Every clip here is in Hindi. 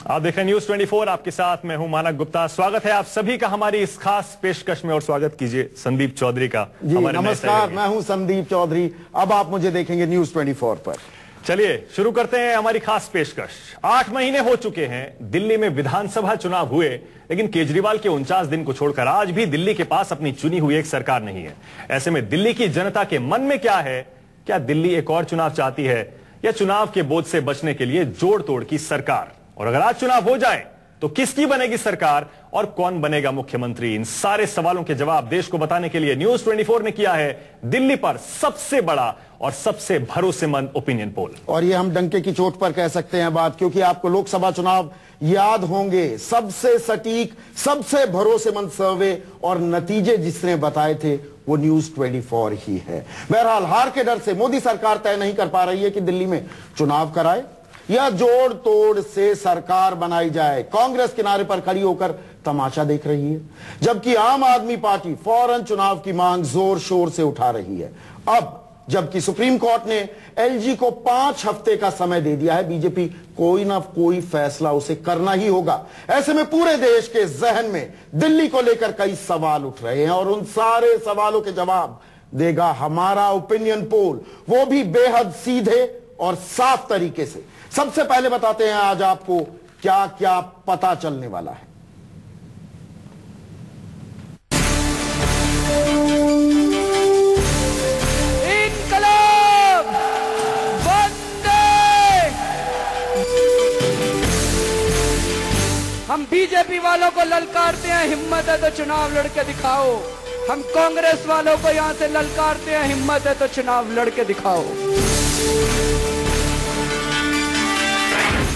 आप देख रहे हैं न्यूज 24, आपके साथ मैं हूं मानक गुप्ता। स्वागत है आप सभी का हमारी इस खास पेशकश में और स्वागत कीजिए संदीप चौधरी का। जी नमस्कार, मैं हूं संदीप चौधरी। अब आप मुझे देखेंगे न्यूज 24 पर। चलिए शुरू करते हैं हमारी खास पेशकश। 8 महीने हो चुके हैं दिल्ली में विधानसभा चुनाव हुए, लेकिन केजरीवाल के 49 दिन को छोड़कर आज भी दिल्ली के पास अपनी चुनी हुई एक सरकार नहीं है। ऐसे में दिल्ली की जनता के मन में क्या है? क्या दिल्ली एक और चुनाव चाहती है या चुनाव के बोझ से बचने के लिए जोड़ तोड़ की सरकार? और अगर आज चुनाव हो जाए तो किसकी बनेगी सरकार और कौन बनेगा मुख्यमंत्री? इन सारे सवालों के जवाब देश को बताने के लिए न्यूज 24 ने किया है दिल्ली पर सबसे बड़ा और सबसे भरोसेमंद ओपिनियन पोल। और ये हम डंके की चोट पर कह सकते हैं बात, क्योंकि आपको लोकसभा चुनाव याद होंगे। सबसे सटीक, सबसे भरोसेमंद सर्वे और नतीजे जिसने बताए थे वो न्यूज 24 ही है। बहरहाल हार के डर से मोदी सरकार तय नहीं कर पा रही है कि दिल्ली में चुनाव कराए या जोड़ तोड़ से सरकार बनाई जाए। कांग्रेस किनारे पर खड़ी होकर तमाशा देख रही है, जबकि आम आदमी पार्टी फौरन चुनाव की मांग जोर शोर से उठा रही है। अब जबकि सुप्रीम कोर्ट ने एलजी को 5 हफ्ते का समय दे दिया है, बीजेपी कोई ना कोई फैसला उसे करना ही होगा। ऐसे में पूरे देश के जहन में दिल्ली को लेकर कई सवाल उठ रहे हैं और उन सारे सवालों के जवाब देगा हमारा ओपिनियन पोल, वो भी बेहद सीधे और साफ तरीके से। सबसे पहले बताते हैं आज आपको क्या क्या पता चलने वाला है। इनकलाब वंदे। हम बीजेपी वालों को ललकारते हैं, हिम्मत है तो चुनाव लड़के दिखाओ। हम कांग्रेस वालों को यहां से ललकारते हैं, हिम्मत है तो चुनाव लड़के दिखाओ।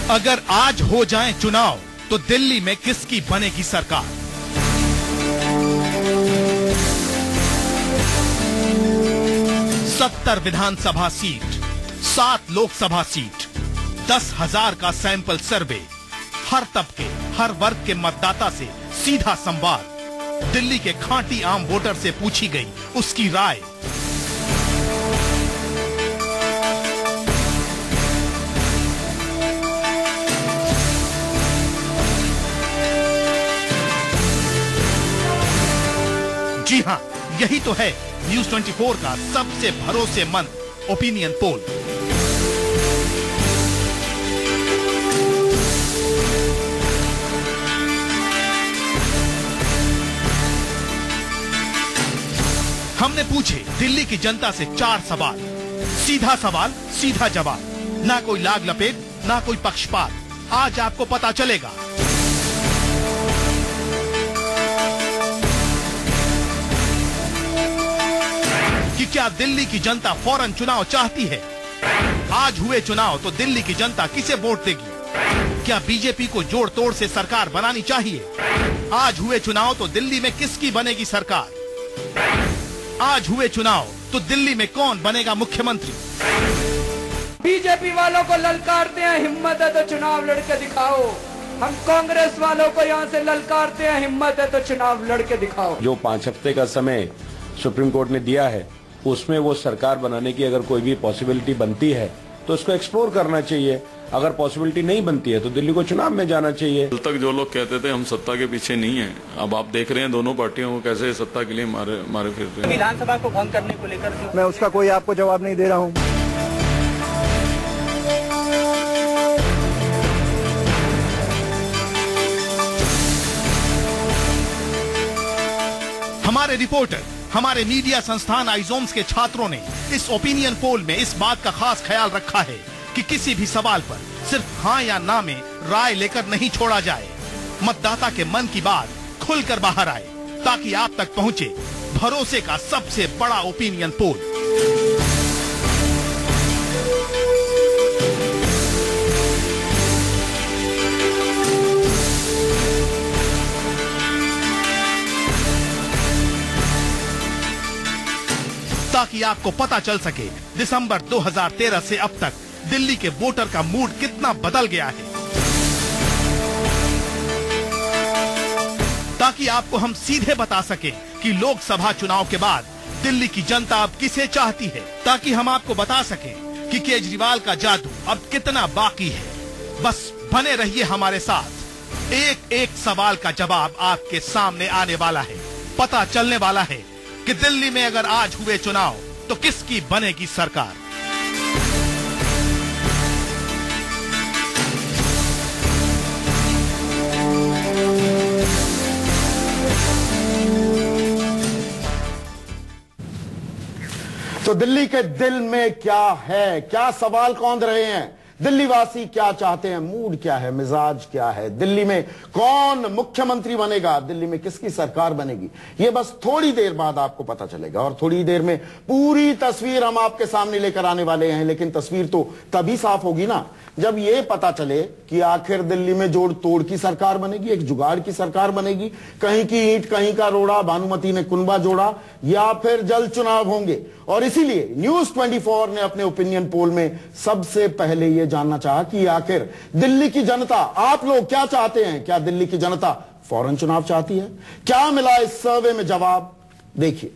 अगर आज हो जाए चुनाव तो दिल्ली में किसकी बनेगी सरकार? सत्तर विधानसभा सीट, 7 लोकसभा सीट, 10,000 का सैंपल सर्वे, हर तबके हर वर्ग के मतदाता से सीधा संवाद, दिल्ली के खांटी आम वोटर से पूछी गई उसकी राय। जी हां, यही तो है न्यूज 24 का सबसे भरोसेमंद ओपिनियन पोल। हमने पूछे दिल्ली की जनता से 4 सवाल, सीधा सवाल सीधा जवाब, ना कोई लाग लपेट ना कोई पक्षपात। आज आपको पता चलेगा कि क्या दिल्ली की जनता फौरन चुनाव चाहती है। आज हुए चुनाव तो दिल्ली की जनता किसे वोट देगी? क्या बीजेपी को जोड़ तोड़ से सरकार बनानी चाहिए? आज हुए चुनाव तो दिल्ली में किसकी बनेगी सरकार? आज हुए चुनाव तो दिल्ली में कौन बनेगा मुख्यमंत्री? बीजेपी वालों को ललकारते हैं, हिम्मत है तो चुनाव लड़के दिखाओ। हम कांग्रेस वालों को यहां से ललकारते हैं, हिम्मत है तो चुनाव लड़के दिखाओ। जो 5 हफ्ते का समय सुप्रीम कोर्ट ने दिया है, उसमें वो सरकार बनाने की अगर कोई भी पॉसिबिलिटी बनती है तो उसको एक्सप्लोर करना चाहिए। अगर पॉसिबिलिटी नहीं बनती है तो दिल्ली को चुनाव में जाना चाहिए। कल तक जो लोग कहते थे हम सत्ता के पीछे नहीं हैं, अब आप देख रहे हैं दोनों पार्टियों को कैसे सत्ता के लिए मारे फिरते हैं। विधानसभा को भंग करने को लेकर मैं उसका कोई आपको जवाब नहीं दे रहा हूं। हमारे रिपोर्टर, हमारे मीडिया संस्थान आइजोम्स के छात्रों ने इस ओपिनियन पोल में इस बात का खास ख्याल रखा है कि किसी भी सवाल पर सिर्फ हाँ या ना में राय लेकर नहीं छोड़ा जाए। मतदाता के मन की बात खुलकर बाहर आए ताकि आप तक पहुंचे भरोसे का सबसे बड़ा ओपिनियन पोल। ताकि आपको पता चल सके दिसंबर 2013 से अब तक दिल्ली के वोटर का मूड कितना बदल गया है, ताकि आपको हम सीधे बता सके कि लोकसभा चुनाव के बाद दिल्ली की जनता अब किसे चाहती है, ताकि हम आपको बता सकें कि केजरीवाल का जादू अब कितना बाकी है। बस बने रहिए हमारे साथ। एक एक सवाल का जवाब आपके सामने आने वाला है। पता चलने वाला है कि दिल्ली में अगर आज हुए चुनाव तो किसकी बनेगी सरकार। तो दिल्ली के दिल में क्या है, क्या सवाल कौंध रहे हैं, दिल्ली वासी क्या चाहते हैं, मूड क्या है, मिजाज क्या है, दिल्ली में कौन मुख्यमंत्री बनेगा, दिल्ली में किसकी सरकार बनेगी, ये बस थोड़ी देर बाद आपको पता चलेगा। और थोड़ी देर में पूरी तस्वीर हम आपके सामने लेकर आने वाले हैं। लेकिन तस्वीर तो तभी साफ होगी ना जब ये पता चले कि आखिर दिल्ली में जोड़ तोड़ की सरकार बनेगी, एक जुगाड़ की सरकार बनेगी, कहीं की ईंट कहीं का रोड़ा, भानुमति ने कुनबा जोड़ा, या फिर जल्द चुनाव होंगे। और इसीलिए न्यूज 24 ने अपने ओपिनियन पोल में सबसे पहले यह जानना चाहा कि आखिर दिल्ली की जनता, आप लोग क्या चाहते हैं। क्या दिल्ली की जनता फौरन चुनाव चाहती है? क्या मिला इस सर्वे में जवाब, देखिए।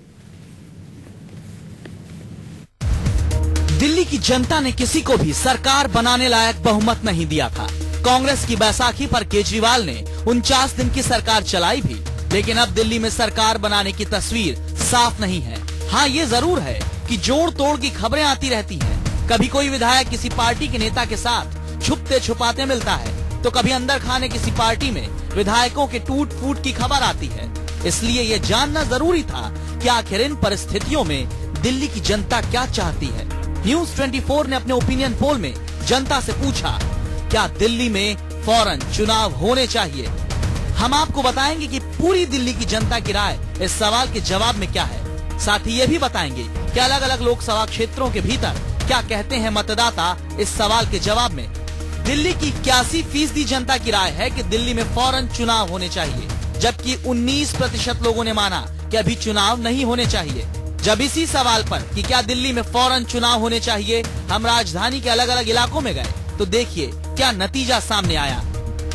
दिल्ली की जनता ने किसी को भी सरकार बनाने लायक बहुमत नहीं दिया था। कांग्रेस की बैसाखी पर केजरीवाल ने 49 दिन की सरकार चलाई भी, लेकिन अब दिल्ली में सरकार बनाने की तस्वीर साफ नहीं है। हाँ, ये जरूर है कि जोड़ तोड़ की खबरें आती रहती हैं। कभी कोई विधायक किसी पार्टी के नेता के साथ छुपते छुपाते मिलता है, तो कभी अंदर खाने किसी पार्टी में विधायकों के टूट फूट की खबर आती है। इसलिए ये जानना जरूरी था कि आखिर इन परिस्थितियों में दिल्ली की जनता क्या चाहती है। न्यूज 24 ने अपने ओपिनियन पोल में जनता से पूछा, क्या दिल्ली में फौरन चुनाव होने चाहिए। हम आपको बताएंगे कि पूरी दिल्ली की जनता की राय इस सवाल के जवाब में क्या है। साथ ही ये भी बताएंगे कि अलग अलग लोकसभा क्षेत्रों के भीतर क्या कहते हैं मतदाता इस सवाल के जवाब में। दिल्ली की 81% जनता की राय है कि दिल्ली में फौरन चुनाव होने चाहिए, जबकि 19% लोगों ने माना कि अभी चुनाव नहीं होने चाहिए। जब इसी सवाल पर कि क्या दिल्ली में फौरन चुनाव होने चाहिए हम राजधानी के अलग अलग इलाकों में गए, तो देखिए क्या नतीजा सामने आया।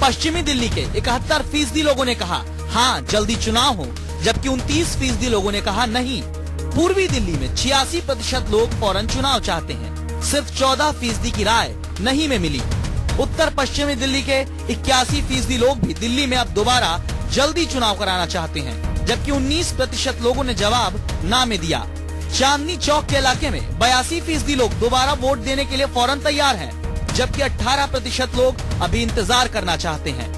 पश्चिमी दिल्ली के 71% लोगों ने कहा हाँ जल्दी चुनाव हो, जबकि 29% लोगों ने कहा नहीं। पूर्वी दिल्ली में 86% लोग फौरन चुनाव चाहते हैं, सिर्फ 14% की राय नहीं में मिली। उत्तर पश्चिमी दिल्ली के 81% लोग भी दिल्ली में अब दोबारा जल्दी चुनाव कराना चाहते हैं, जबकि 19% लोगों ने जवाब ना में दिया। चांदनी चौक के इलाके में 82% लोग दोबारा वोट देने के लिए फौरन तैयार हैं, जबकि 18% लोग अभी इंतजार करना चाहते हैं।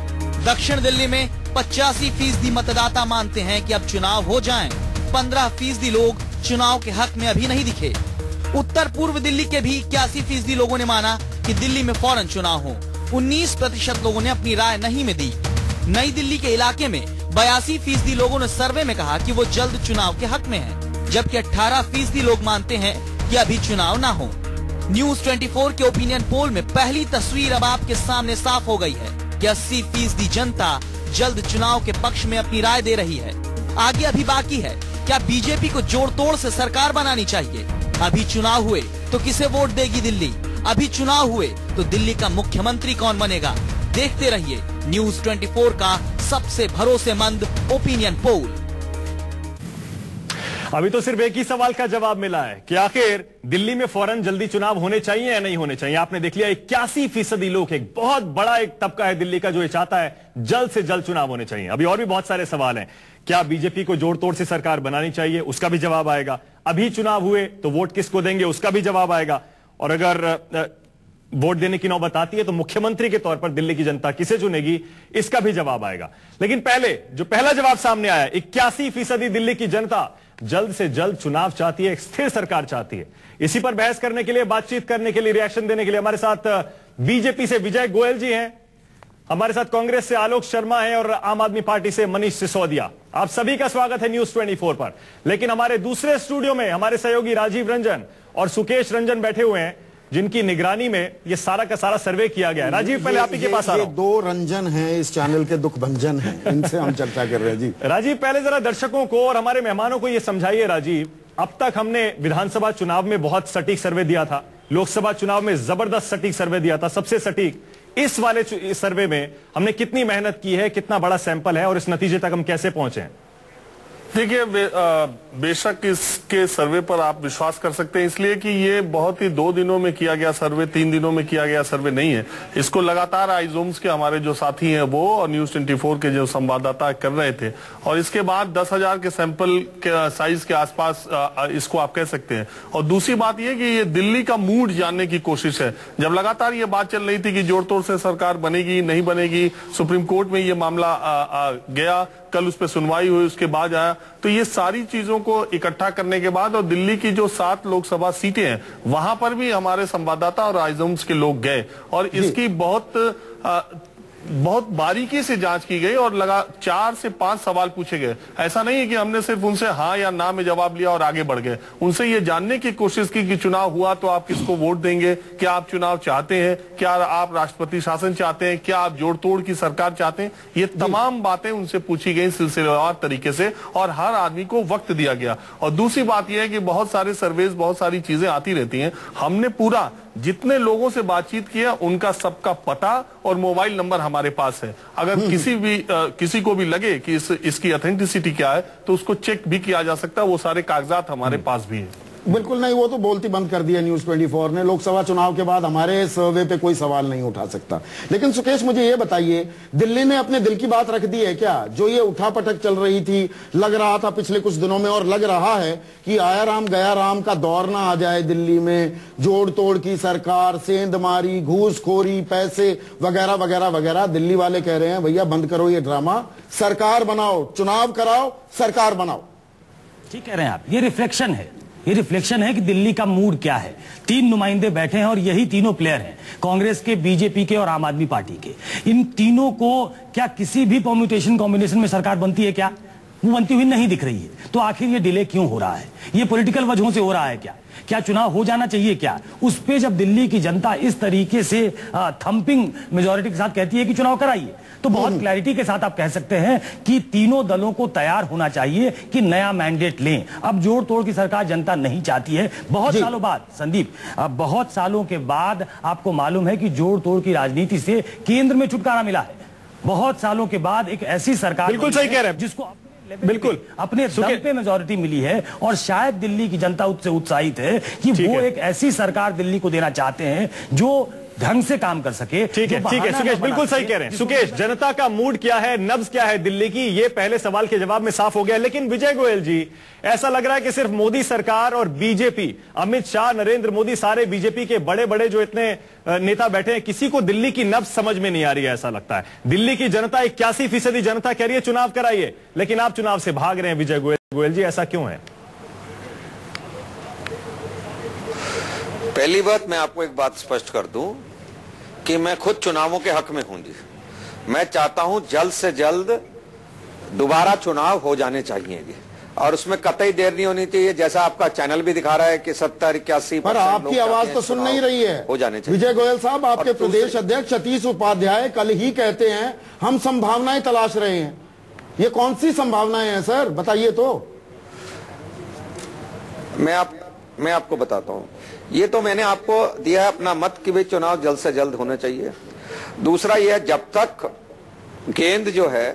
दक्षिण दिल्ली में 85% मतदाता मानते हैं कि अब चुनाव हो जाएं। 15% लोग चुनाव के हक में अभी नहीं दिखे। उत्तर पूर्व दिल्ली के भी 81% लोगों ने माना कि दिल्ली में फौरन चुनाव हो। 19% लोगों ने अपनी राय नहीं में दी। नई दिल्ली के इलाके में 82% लोगों ने सर्वे में कहा कि वो जल्द चुनाव के हक में हैं, जबकि 18% लोग मानते हैं कि अभी चुनाव ना हो। न्यूज 24 के ओपिनियन पोल में पहली तस्वीर अब आपके सामने साफ हो गई है कि 80% जनता जल्द चुनाव के पक्ष में अपनी राय दे रही है। आगे अभी बाकी है, क्या बीजेपी को जोड़ तोड़ से सरकार बनानी चाहिए। अभी चुनाव हुए तो किसे वोट देगी दिल्ली। अभी चुनाव हुए तो दिल्ली का मुख्यमंत्री कौन बनेगा। देखते रहिए न्यूज 24 का सबसे भरोसेमंद ओपिनियन पोल। अभी तो सिर्फ एक ही सवाल का जवाब मिला है कि आखिर दिल्ली में फौरन जल्दी चुनाव होने चाहिए या नहीं होने चाहिए। आपने देख लिया 81% लोग, एक बहुत बड़ा एक तबका है दिल्ली का जो ये चाहता है जल्द से जल्द चुनाव होने चाहिए। अभी और भी बहुत सारे सवाल हैं। क्या बीजेपी को जोड़ तोड़ से सरकार बनानी चाहिए, उसका भी जवाब आएगा। अभी चुनाव हुए तो वोट किसको देंगे, उसका भी जवाब आएगा। और अगर वोट देने की नौबत आती है तो मुख्यमंत्री के तौर पर दिल्ली की जनता किसे चुनेगी, इसका भी जवाब आएगा। लेकिन पहले जो पहला जवाब सामने आया, 81% दिल्ली की जनता जल्द से जल्द चुनाव चाहती है, एक स्थिर सरकार चाहती है। इसी पर बहस करने के लिए, बातचीत करने के लिए, रिएक्शन देने के लिए हमारे साथ बीजेपी से विजय गोयल जी हैं, हमारे साथ कांग्रेस से आलोक शर्मा हैं और आम आदमी पार्टी से मनीष सिसोदिया। आप सभी का स्वागत है न्यूज 24 पर। लेकिन हमारे दूसरे स्टूडियो में हमारे सहयोगी राजीव रंजन और सुकेश रंजन बैठे हुए हैं, जिनकी निगरानी में ये सारा का सारा सर्वे किया गया है। राजीव, पहले आप ही के पास आ रहा हूं। 2 रंजन हैं इस चैनल के, दुख भंजन हैं, इनसे हम चर्चा कर रहे हैं जी। राजीव, पहले जरा दर्शकों को और हमारे मेहमानों को ये समझाइए। राजीव, अब तक हमने विधानसभा चुनाव में बहुत सटीक सर्वे दिया था, लोकसभा चुनाव में जबरदस्त सटीक सर्वे दिया था, सबसे सटीक। इस वाले सर्वे में हमने कितनी मेहनत की है, कितना बड़ा सैंपल है और इस नतीजे तक हम कैसे पहुंचे हैं? देखिए, बेशक इसके सर्वे पर आप विश्वास कर सकते हैं, इसलिए कि ये बहुत ही 2 दिनों में किया गया सर्वे, 3 दिनों में किया गया सर्वे नहीं है। इसको लगातार आइजोम्स के हमारे जो साथी हैं वो और न्यूज 24 के जो संवाददाता कर रहे थे, और इसके बाद 10,000 के सैंपल के साइज के आसपास इसको आप कह सकते हैं। और दूसरी बात यह कि ये दिल्ली का मूड जानने की कोशिश है। जब लगातार ये बात चल रही थी कि जोड़ तोड़ से सरकार बनेगी नहीं बनेगी, सुप्रीम कोर्ट में ये मामला गया, कल उस पर सुनवाई हुई, उसके बाद आया, तो ये सारी चीजों को इकट्ठा करने के बाद और दिल्ली की जो 7 लोकसभा सीटें हैं वहां पर भी हमारे संवाददाता और आइजोम्स के लोग गए और इसकी बहुत बारीकी से जांच की गई और 4 से 5 सवाल पूछे गए। ऐसा नहीं है कि हमने सिर्फ उनसे हाँ या ना में जवाब लिया और आगे बढ़ गए। उनसे ये जानने की कोशिश की कि चुनाव हुआ तो आप किसको वोट देंगे, क्या आप चुनाव चाहते हैं, क्या आप राष्ट्रपति शासन चाहते हैं, क्या आप जोड़ तोड़ की सरकार चाहते हैं, ये तमाम बातें उनसे पूछी गई सिलसिलेवार तरीके से और हर आदमी को वक्त दिया गया। और दूसरी बात यह है कि बहुत सारे सर्वेज, बहुत सारी चीजें आती रहती हैं, हमने पूरा जितने लोगों से बातचीत किया उनका सबका पता और मोबाइल नंबर हमारे पास है। अगर किसी को भी लगे कि इसकी ऑथेंटिसिटी क्या है तो उसको चेक भी किया जा सकता है, वो सारे कागजात हमारे पास भी है। बिल्कुल नहीं, वो तो बोलती बंद कर दिया न्यूज 24 ने। लोकसभा चुनाव के बाद हमारे सर्वे पे कोई सवाल नहीं उठा सकता। लेकिन सुकेश, मुझे ये बताइए, दिल्ली ने अपने दिल की बात रख दी है क्या? जो ये उठापटक चल रही थी, लग रहा था पिछले कुछ दिनों में और लग रहा है कि आया राम गया राम का दौर ना आ जाए दिल्ली में, जोड़ तोड़ की सरकार, सेंधमारी, घूसखोरी, पैसे वगैरह वगैरह वगैरह। दिल्ली वाले कह रहे हैं भैया बंद करो ये ड्रामा, सरकार बनाओ, चुनाव कराओ, सरकार बनाओ। ठीक कह रहे हैं आप। ये रिफ्लेक्शन है, ये रिफ्लेक्शन है कि दिल्ली का मूड क्या है। 3 नुमाइंदे बैठे हैं और यही तीनों प्लेयर हैं, कांग्रेस के, बीजेपी के और आम आदमी पार्टी के। इन तीनों को क्या किसी भी परम्यूटेशन कॉम्बिनेशन में सरकार बनती है क्या? वो बनती हुई नहीं दिख रही है। तो आखिर ये डिले क्यों हो रहा है? ये पॉलिटिकल वजहों से हो रहा है क्या? क्या चुनाव हो जाना चाहिए क्या? उस पे जब दिल्ली की जनता इस तरीके से थंपिंग मेजॉरिटी के साथ कहती है कि चुनाव कराइए, तो बहुत क्लैरिटी के साथ आप कह सकते हैं कि तीनों दलों को तैयार होना चाहिए कि नया मैंडेट लें। अब जोड़ तोड़ की सरकार जनता नहीं चाहती है। बहुत सालों बाद, संदीप, बहुत सालों के बाद आपको मालूम है कि जोड़ तोड़ की राजनीति से केंद्र में छुटकारा मिला है। बहुत सालों के बाद एक ऐसी सरकार, बिल्कुल सही कह रहे हैं, जिसको बिल्कुल अपने दम पे मेजॉरिटी मिली है और शायद दिल्ली की जनता उससे उत्साहित है कि वो एक ऐसी सरकार दिल्ली को देना चाहते हैं जो ढंग से काम कर सके। ठीक है सुकेश, बिल्कुल सही कह रहे हैं सुकेश। जनता का मूड क्या है, नब्ज क्या है दिल्ली की, ये पहले सवाल के जवाब में साफ हो गया। लेकिन विजय गोयल जी, ऐसा लग रहा है कि सिर्फ मोदी सरकार और बीजेपी, अमित शाह, नरेंद्र मोदी, सारे बीजेपी के बड़े बड़े जो इतने नेता बैठे हैं, किसी को दिल्ली की नब्ज समझ में नहीं आ रही है। ऐसा लगता है दिल्ली की जनता 81% जनता कह रही है चुनाव कराइए, लेकिन आप चुनाव से भाग रहे हैं। विजय गोयल जी, ऐसा क्यों है? पहली बात, मैं आपको एक बात स्पष्ट कर दूं कि मैं खुद चुनावों के हक में हूं जी। मैं चाहता हूं जल्द से जल्द दोबारा चुनाव हो जाने चाहिए जी, और उसमें कतई देर नहीं होनी चाहिए। जैसा आपका चैनल भी दिखा रहा है कि 70-81%, पर आपकी आवाज तो सुन नहीं रही है। हो जाने चाहिए। विजय गोयल साहब, आपके प्रदेश अध्यक्ष सतीश उपाध्याय कल ही कहते हैं हम संभावनाएं तलाश रहे हैं। ये कौन सी संभावनाएं हैं सर, बताइए तो। मैं आपको बताता हूं। ये तो मैंने आपको दिया है अपना मत कि भाई चुनाव जल्द से जल्द होने चाहिए। दूसरा यह, जब तक गेंद जो है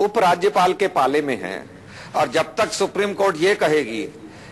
उपराज्यपाल के पाले में है और जब तक सुप्रीम कोर्ट ये कहेगी,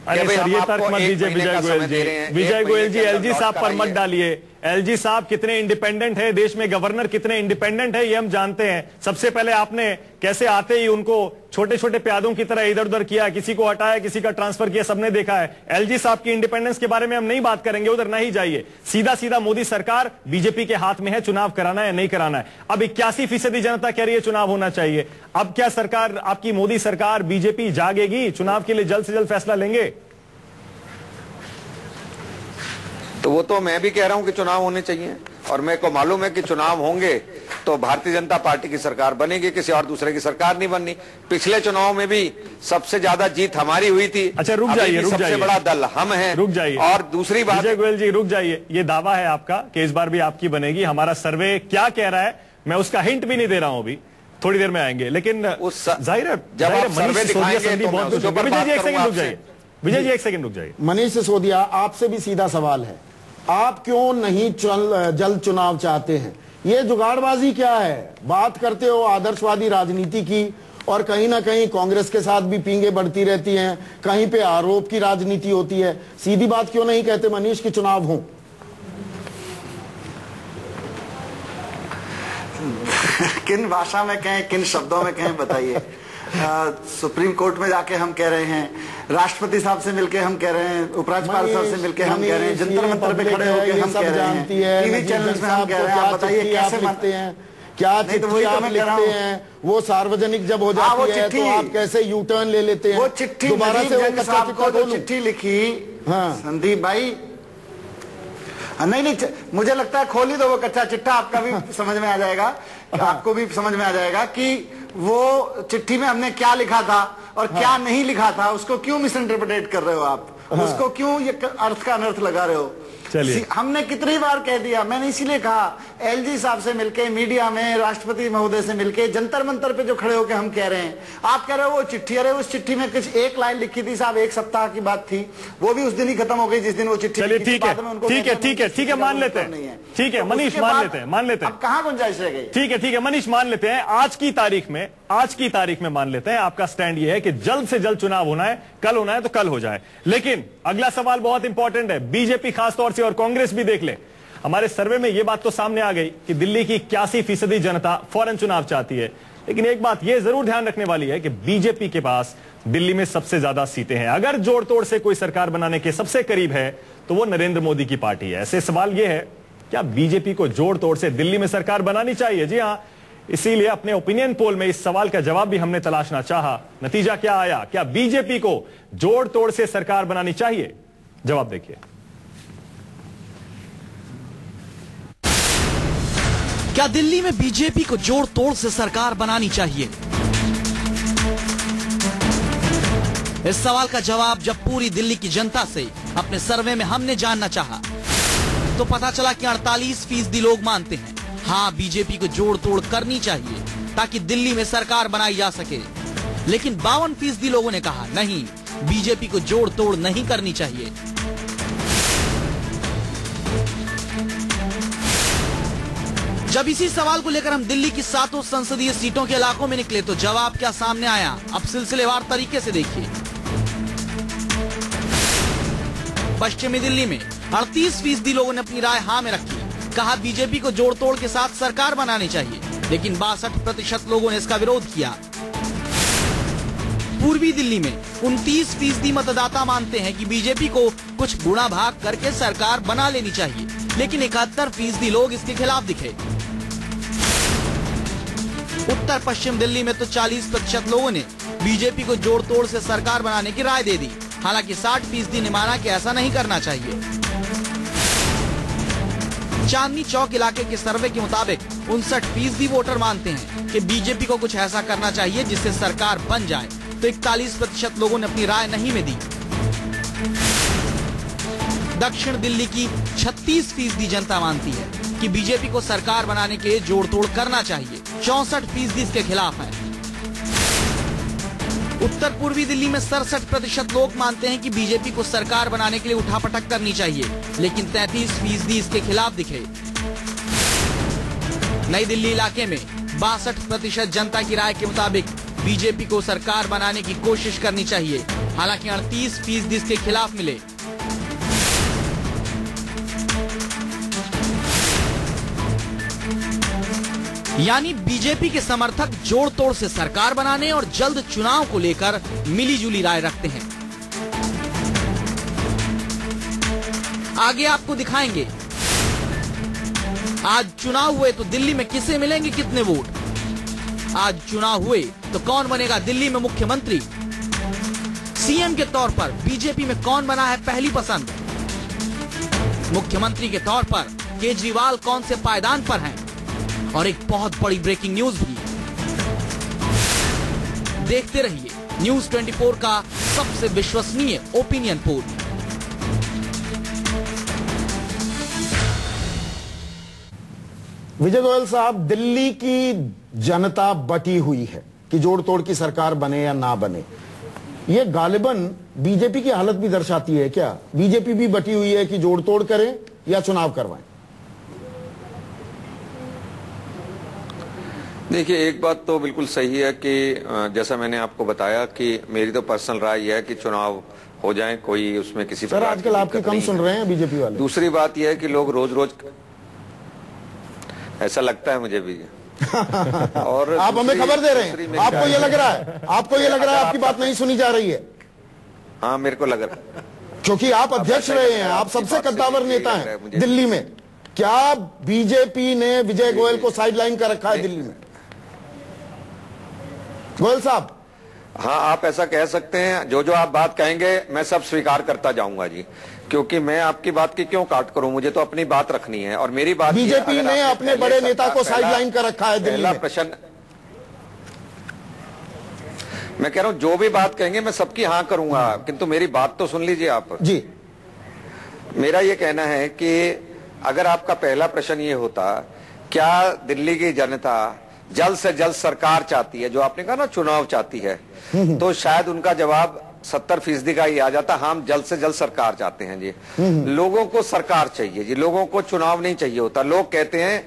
अरे सर ये तर्क मत दीजिए विजय गोयल जी। विजय गोयल जी, एलजी साहब पर मत डालिए। एलजी साहब कितने इंडिपेंडेंट है, देश में गवर्नर कितने इंडिपेंडेंट है, ये हम जानते हैं। सबसे पहले आपने कैसे आते ही उनको छोटे छोटे प्यादों की तरह इधर उधर किया, किसी को हटाया, किसी का ट्रांसफर किया, सबने देखा है। एलजी साहब की इंडिपेंडेंस के बारे में हम नहीं बात करेंगे, उधर नहीं जाइए। सीधा सीधा मोदी सरकार बीजेपी के हाथ में है, चुनाव कराना है नहीं कराना है। अब 81% जनता कह रही है चुनाव होना चाहिए। अब क्या सरकार, आपकी मोदी सरकार, बीजेपी जागेगी, चुनाव के लिए जल्द से जल्द फैसला लेंगे? तो वो तो मैं भी कह रहा हूं कि चुनाव होने चाहिए, और मेरे को मालूम है कि चुनाव होंगे तो भारतीय जनता पार्टी की सरकार बनेगी, किसी और दूसरे की सरकार नहीं बननी। पिछले चुनाव में भी सबसे ज्यादा जीत हमारी हुई थी। अच्छा रुक जाइए, सबसे बड़ा दल हम हैं। रुक जाइए। और दूसरी बात, विजय गोयल जी रुक जाइए। ये दावा है आपका कि इस बार भी आपकी बनेगी। हमारा सर्वे क्या कह रहा है मैं उसका हिंट भी नहीं दे रहा हूं, अभी थोड़ी देर में आएंगे। लेकिन जाहिर है जब आप सर्वे दिखाएंगे तो विजय जी एक सेकंड रुक जाइए। विजय जी एक सेकंड रुक जाइए। मनीष सिसोदिया, आपसे भी सीधा सवाल है, आप क्यों नहीं जल्द चुनाव चाहते हैं? ये जुगाड़बाजी क्या है? बात करते हो आदर्शवादी राजनीति की और कहीं ना कहीं कांग्रेस के साथ भी पींगे बढ़ती रहती हैं, कहीं पे आरोप की राजनीति होती है। सीधी बात क्यों नहीं कहते मनीष कि चुनाव हो? किन भाषा में कहें, किन शब्दों में कहें, बताइए। सुप्रीम कोर्ट में जाके हम कह रहे हैं, राष्ट्रपति साहब से मिलके हम कह रहे हैं, उपराज्यपाल साहब से मिलके हम कह रहे हैं, जंतर मंतर पे खड़े होकर हम कह रहे हैं, टीवी चैनल्स में हम कह रहे हैं। आप बताइए कैसे लिखते हैं, क्या चिट्ठी आप लिखते हैं? वो सार्वजनिक जब हो जाती है तो आप कैसे यू टर्न ले लेते हैं? वो चिट्ठी दोबारा से वो साहब को जो चिट्ठी लिखी, हाँ संदीप भाई, नहीं, मुझे लगता है खोल ही दो वो कच्चा चिट्ठा, आपका भी समझ में आ जाएगा, आपको भी समझ में आ जाएगा कि वो चिट्ठी में हमने क्या लिखा था और क्या नहीं लिखा था। उसको क्यों मिस इंटरप्रेट कर रहे हो आप? उसको क्यों ये अर्थ का अनर्थ लगा रहे हो? हमने कितनी बार कह दिया, मैंने इसीलिए कहा एलजी साहब से मिलके, मीडिया में राष्ट्रपति महोदय से मिलके, जंतर मंतर पे जो खड़े होके हम कह रहे हैं, आप कह रहे हो वो चिट्ठी, अरे उस चिट्ठी में कुछ एक लाइन लिखी थी साहब, एक सप्ताह की बात थी, वो भी उस दिन ही खत्म हो गई जिस दिन वो चिट्ठी। चलिए ठीक है, ठीक है, मान लेते हैं, ठीक है मनीष, मान लेते हैं, कहाँ गुंजाइश रह गई? ठीक है मनीष, मान लेते हैं। आज की तारीख में मान लेते हैं आपका स्टैंड ये है कि जल्द से जल्द चुनाव होना है, कल होना है तो कल हो जाए। लेकिन अगला सवाल बहुत इंपॉर्टेंट है, बीजेपी खासतौर से और कांग्रेस भी देख ले। हमारे सर्वे में यह बात तो सामने आ गई कि दिल्ली की 81% जनता फौरन चुनाव चाहती है, लेकिन एक बात यह जरूर ध्यान रखने वाली है कि बीजेपी के पास दिल्ली में सबसे ज्यादा सीटें हैं। अगर जोड़ तोड़ से कोई सरकार बनाने के सबसे करीब है तो वो नरेंद्र मोदी की पार्टी है। ऐसे सवाल यह है, क्या बीजेपी को जोड़ तोड़ से दिल्ली में सरकार बनानी चाहिए? जी हां, इसीलिए अपने ओपिनियन पोल में इस सवाल का जवाब भी हमने तलाशना चाहा। नतीजा क्या आया? क्या बीजेपी को जोड़ तोड़ से सरकार बनानी चाहिए? जवाब देखिए। क्या दिल्ली में बीजेपी को जोड़ तोड़ से सरकार बनानी चाहिए? इस सवाल का जवाब जब पूरी दिल्ली की जनता से अपने सर्वे में हमने जानना चाहा तो पता चला कि 48% लोग मानते हैं हाँ बीजेपी को जोड़ तोड़ करनी चाहिए ताकि दिल्ली में सरकार बनाई जा सके। लेकिन 52% लोगों ने कहा नहीं, बीजेपी को जोड़ तोड़ नहीं करनी चाहिए। जब इसी सवाल को लेकर हम दिल्ली की 7 संसदीय सीटों के इलाकों में निकले तो जवाब क्या सामने आया, अब सिलसिलेवार तरीके से देखिए। पश्चिमी दिल्ली में 38% लोगों ने अपनी राय हाँ में रखी, कहा बीजेपी को जोड़ तोड़ के साथ सरकार बनानी चाहिए, लेकिन 62% लोगों ने इसका विरोध किया। पूर्वी दिल्ली में 29% मतदाता मानते हैं कि बीजेपी को कुछ गुणा भाग करके सरकार बना लेनी चाहिए, लेकिन 71% लोग इसके खिलाफ दिखे। उत्तर पश्चिम दिल्ली में तो 40% लोगों ने बीजेपी को जोड़ तोड़ से सरकार बनाने की राय दे दी। हालांकि 60% ने माना कि ऐसा नहीं करना चाहिए। चांदनी चौक इलाके के सर्वे के मुताबिक 59% वोटर मानते हैं कि बीजेपी को कुछ ऐसा करना चाहिए जिससे सरकार बन जाए, तो 41% लोगों ने अपनी राय नहीं में दी। दक्षिण दिल्ली की 36% जनता मानती है कि बीजेपी को सरकार बनाने के लिए जोड़ तोड़ करना चाहिए, 64% इसके खिलाफ है। उत्तर पूर्वी दिल्ली में 67% लोग मानते हैं कि बीजेपी को सरकार बनाने के लिए उठापटक करनी चाहिए, लेकिन 33% इसके खिलाफ दिखे। नई दिल्ली इलाके में 62% जनता की राय के मुताबिक बीजेपी को सरकार बनाने की कोशिश करनी चाहिए, हालांकि 38% इसके खिलाफ मिले। यानी बीजेपी के समर्थक जोड़ तोड़ से सरकार बनाने और जल्द चुनाव को लेकर मिलीजुली राय रखते हैं। आगे आपको दिखाएंगे। आज चुनाव हुए तो दिल्ली में किसे मिलेंगे कितने वोट? आज चुनाव हुए तो कौन बनेगा दिल्ली में मुख्यमंत्री? सीएम के तौर पर बीजेपी में कौन बना है पहली पसंद? मुख्यमंत्री के तौर पर केजरीवाल कौन से पायदान पर हैं? और एक बहुत बड़ी ब्रेकिंग न्यूज भी। देखते रहिए न्यूज 24 का सबसे विश्वसनीय ओपिनियन पोल। विजय गोयल साहब, दिल्ली की जनता बटी हुई है कि जोड़ तोड़ की सरकार बने या ना बने। ये गालिबन बीजेपी की हालत भी दर्शाती है क्या? बीजेपी भी बटी हुई है कि जोड़ तोड़ करें या चुनाव करवाएं? देखिए, एक बात तो बिल्कुल सही है कि जैसा मैंने आपको बताया कि मेरी तो पर्सनल राय यह है कि चुनाव हो जाए, कोई उसमें किसी सर आजकल आपकी कम सुन रहे हैं बीजेपी वाले। दूसरी बात यह है कि लोग रोज रोज, ऐसा लगता है मुझे भी और आप हमें खबर दे रहे हैं, आपको ये लग रहा है, आपको ये लग रहा है आपकी बात नहीं सुनी जा रही है? हाँ, मेरे को लग रहा है, क्योंकि आप अध्यक्ष रहे हैं, आप सबसे कद्दावर नेता हैं दिल्ली में। क्या बीजेपी ने विजय गोयल को साइडलाइन कर रखा है दिल्ली में? गोयल साहब। हाँ, आप ऐसा कह सकते हैं। जो आप बात कहेंगे मैं सब स्वीकार करता जाऊंगा जी, क्योंकि मैं आपकी बात की क्यों काट करूं, मुझे तो अपनी बात रखनी है। और मेरी बात, बीजेपी ने अपने बड़े नेता को साइडलाइन कर रखा है दिल्ली में। प्रश्न मैं कह रहा हूं, जो भी बात कहेंगे मैं सबकी हाँ करूंगा, किंतु मेरी बात तो सुन लीजिए आप जी। मेरा ये कहना है कि अगर आपका पहला प्रश्न ये होता, क्या दिल्ली की जनता जल्द से जल्द सरकार चाहती है, जो आपने कहा ना चुनाव चाहती है, तो शायद उनका जवाब 70% का ही आ जाता। हम जल्द से जल्द सरकार चाहते हैं जी। लोगों को सरकार चाहिए जी, लोगों को चुनाव नहीं चाहिए होता। लोग कहते हैं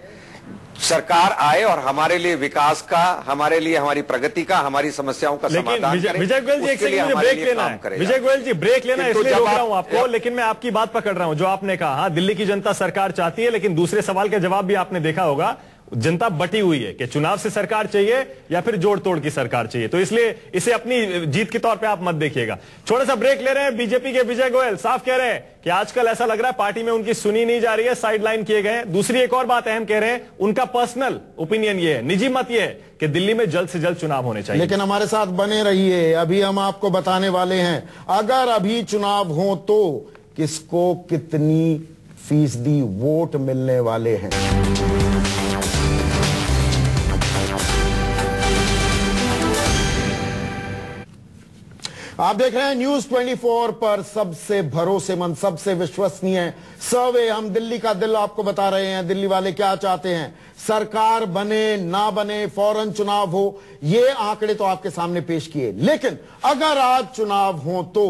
सरकार आए और हमारे लिए विकास का, हमारे लिए हमारी प्रगति का, हमारी समस्याओं का समाधान करे। विजय गोयल जी, एक सेकंड मुझे ब्रेक लेना है। विजय गोयल जी, ब्रेक लेना है, इसलिए रोक रहा हूं आपको, लेकिन मैं आपकी बात पकड़ रहा हूं। जो आपने कहा, हाँ, दिल्ली की जनता सरकार चाहती है, लेकिन दूसरे सवाल का जवाब भी आपने देखा होगा, जनता बटी हुई है कि चुनाव से सरकार चाहिए या फिर जोड़ तोड़ की सरकार चाहिए। तो इसलिए इसे अपनी जीत के तौर पे आप मत देखिएगा। छोटा सा ब्रेक ले रहे हैं। बीजेपी के विजय गोयल साफ कह रहे हैं कि आजकल ऐसा लग रहा है पार्टी में उनकी सुनी नहीं जा रही है, साइडलाइन किए गए। दूसरी एक और बात अहम कह रहे हैं, उनका पर्सनल ओपिनियन ये है, निजी मत ये है कि दिल्ली में जल्द से जल्द चुनाव होने चाहिए। लेकिन हमारे साथ बने रहिए, अभी हम आपको बताने वाले हैं अगर अभी चुनाव हो तो किसको कितनी फीसदी वोट मिलने वाले हैं। आप देख रहे हैं न्यूज 24 पर सबसे भरोसेमंद, सबसे विश्वसनीय सर्वे। हम दिल्ली का दिल आपको बता रहे हैं, दिल्ली वाले क्या चाहते हैं, सरकार बने ना बने, फौरन चुनाव हो, ये आंकड़े तो आपके सामने पेश किए। लेकिन अगर आज चुनाव हो तो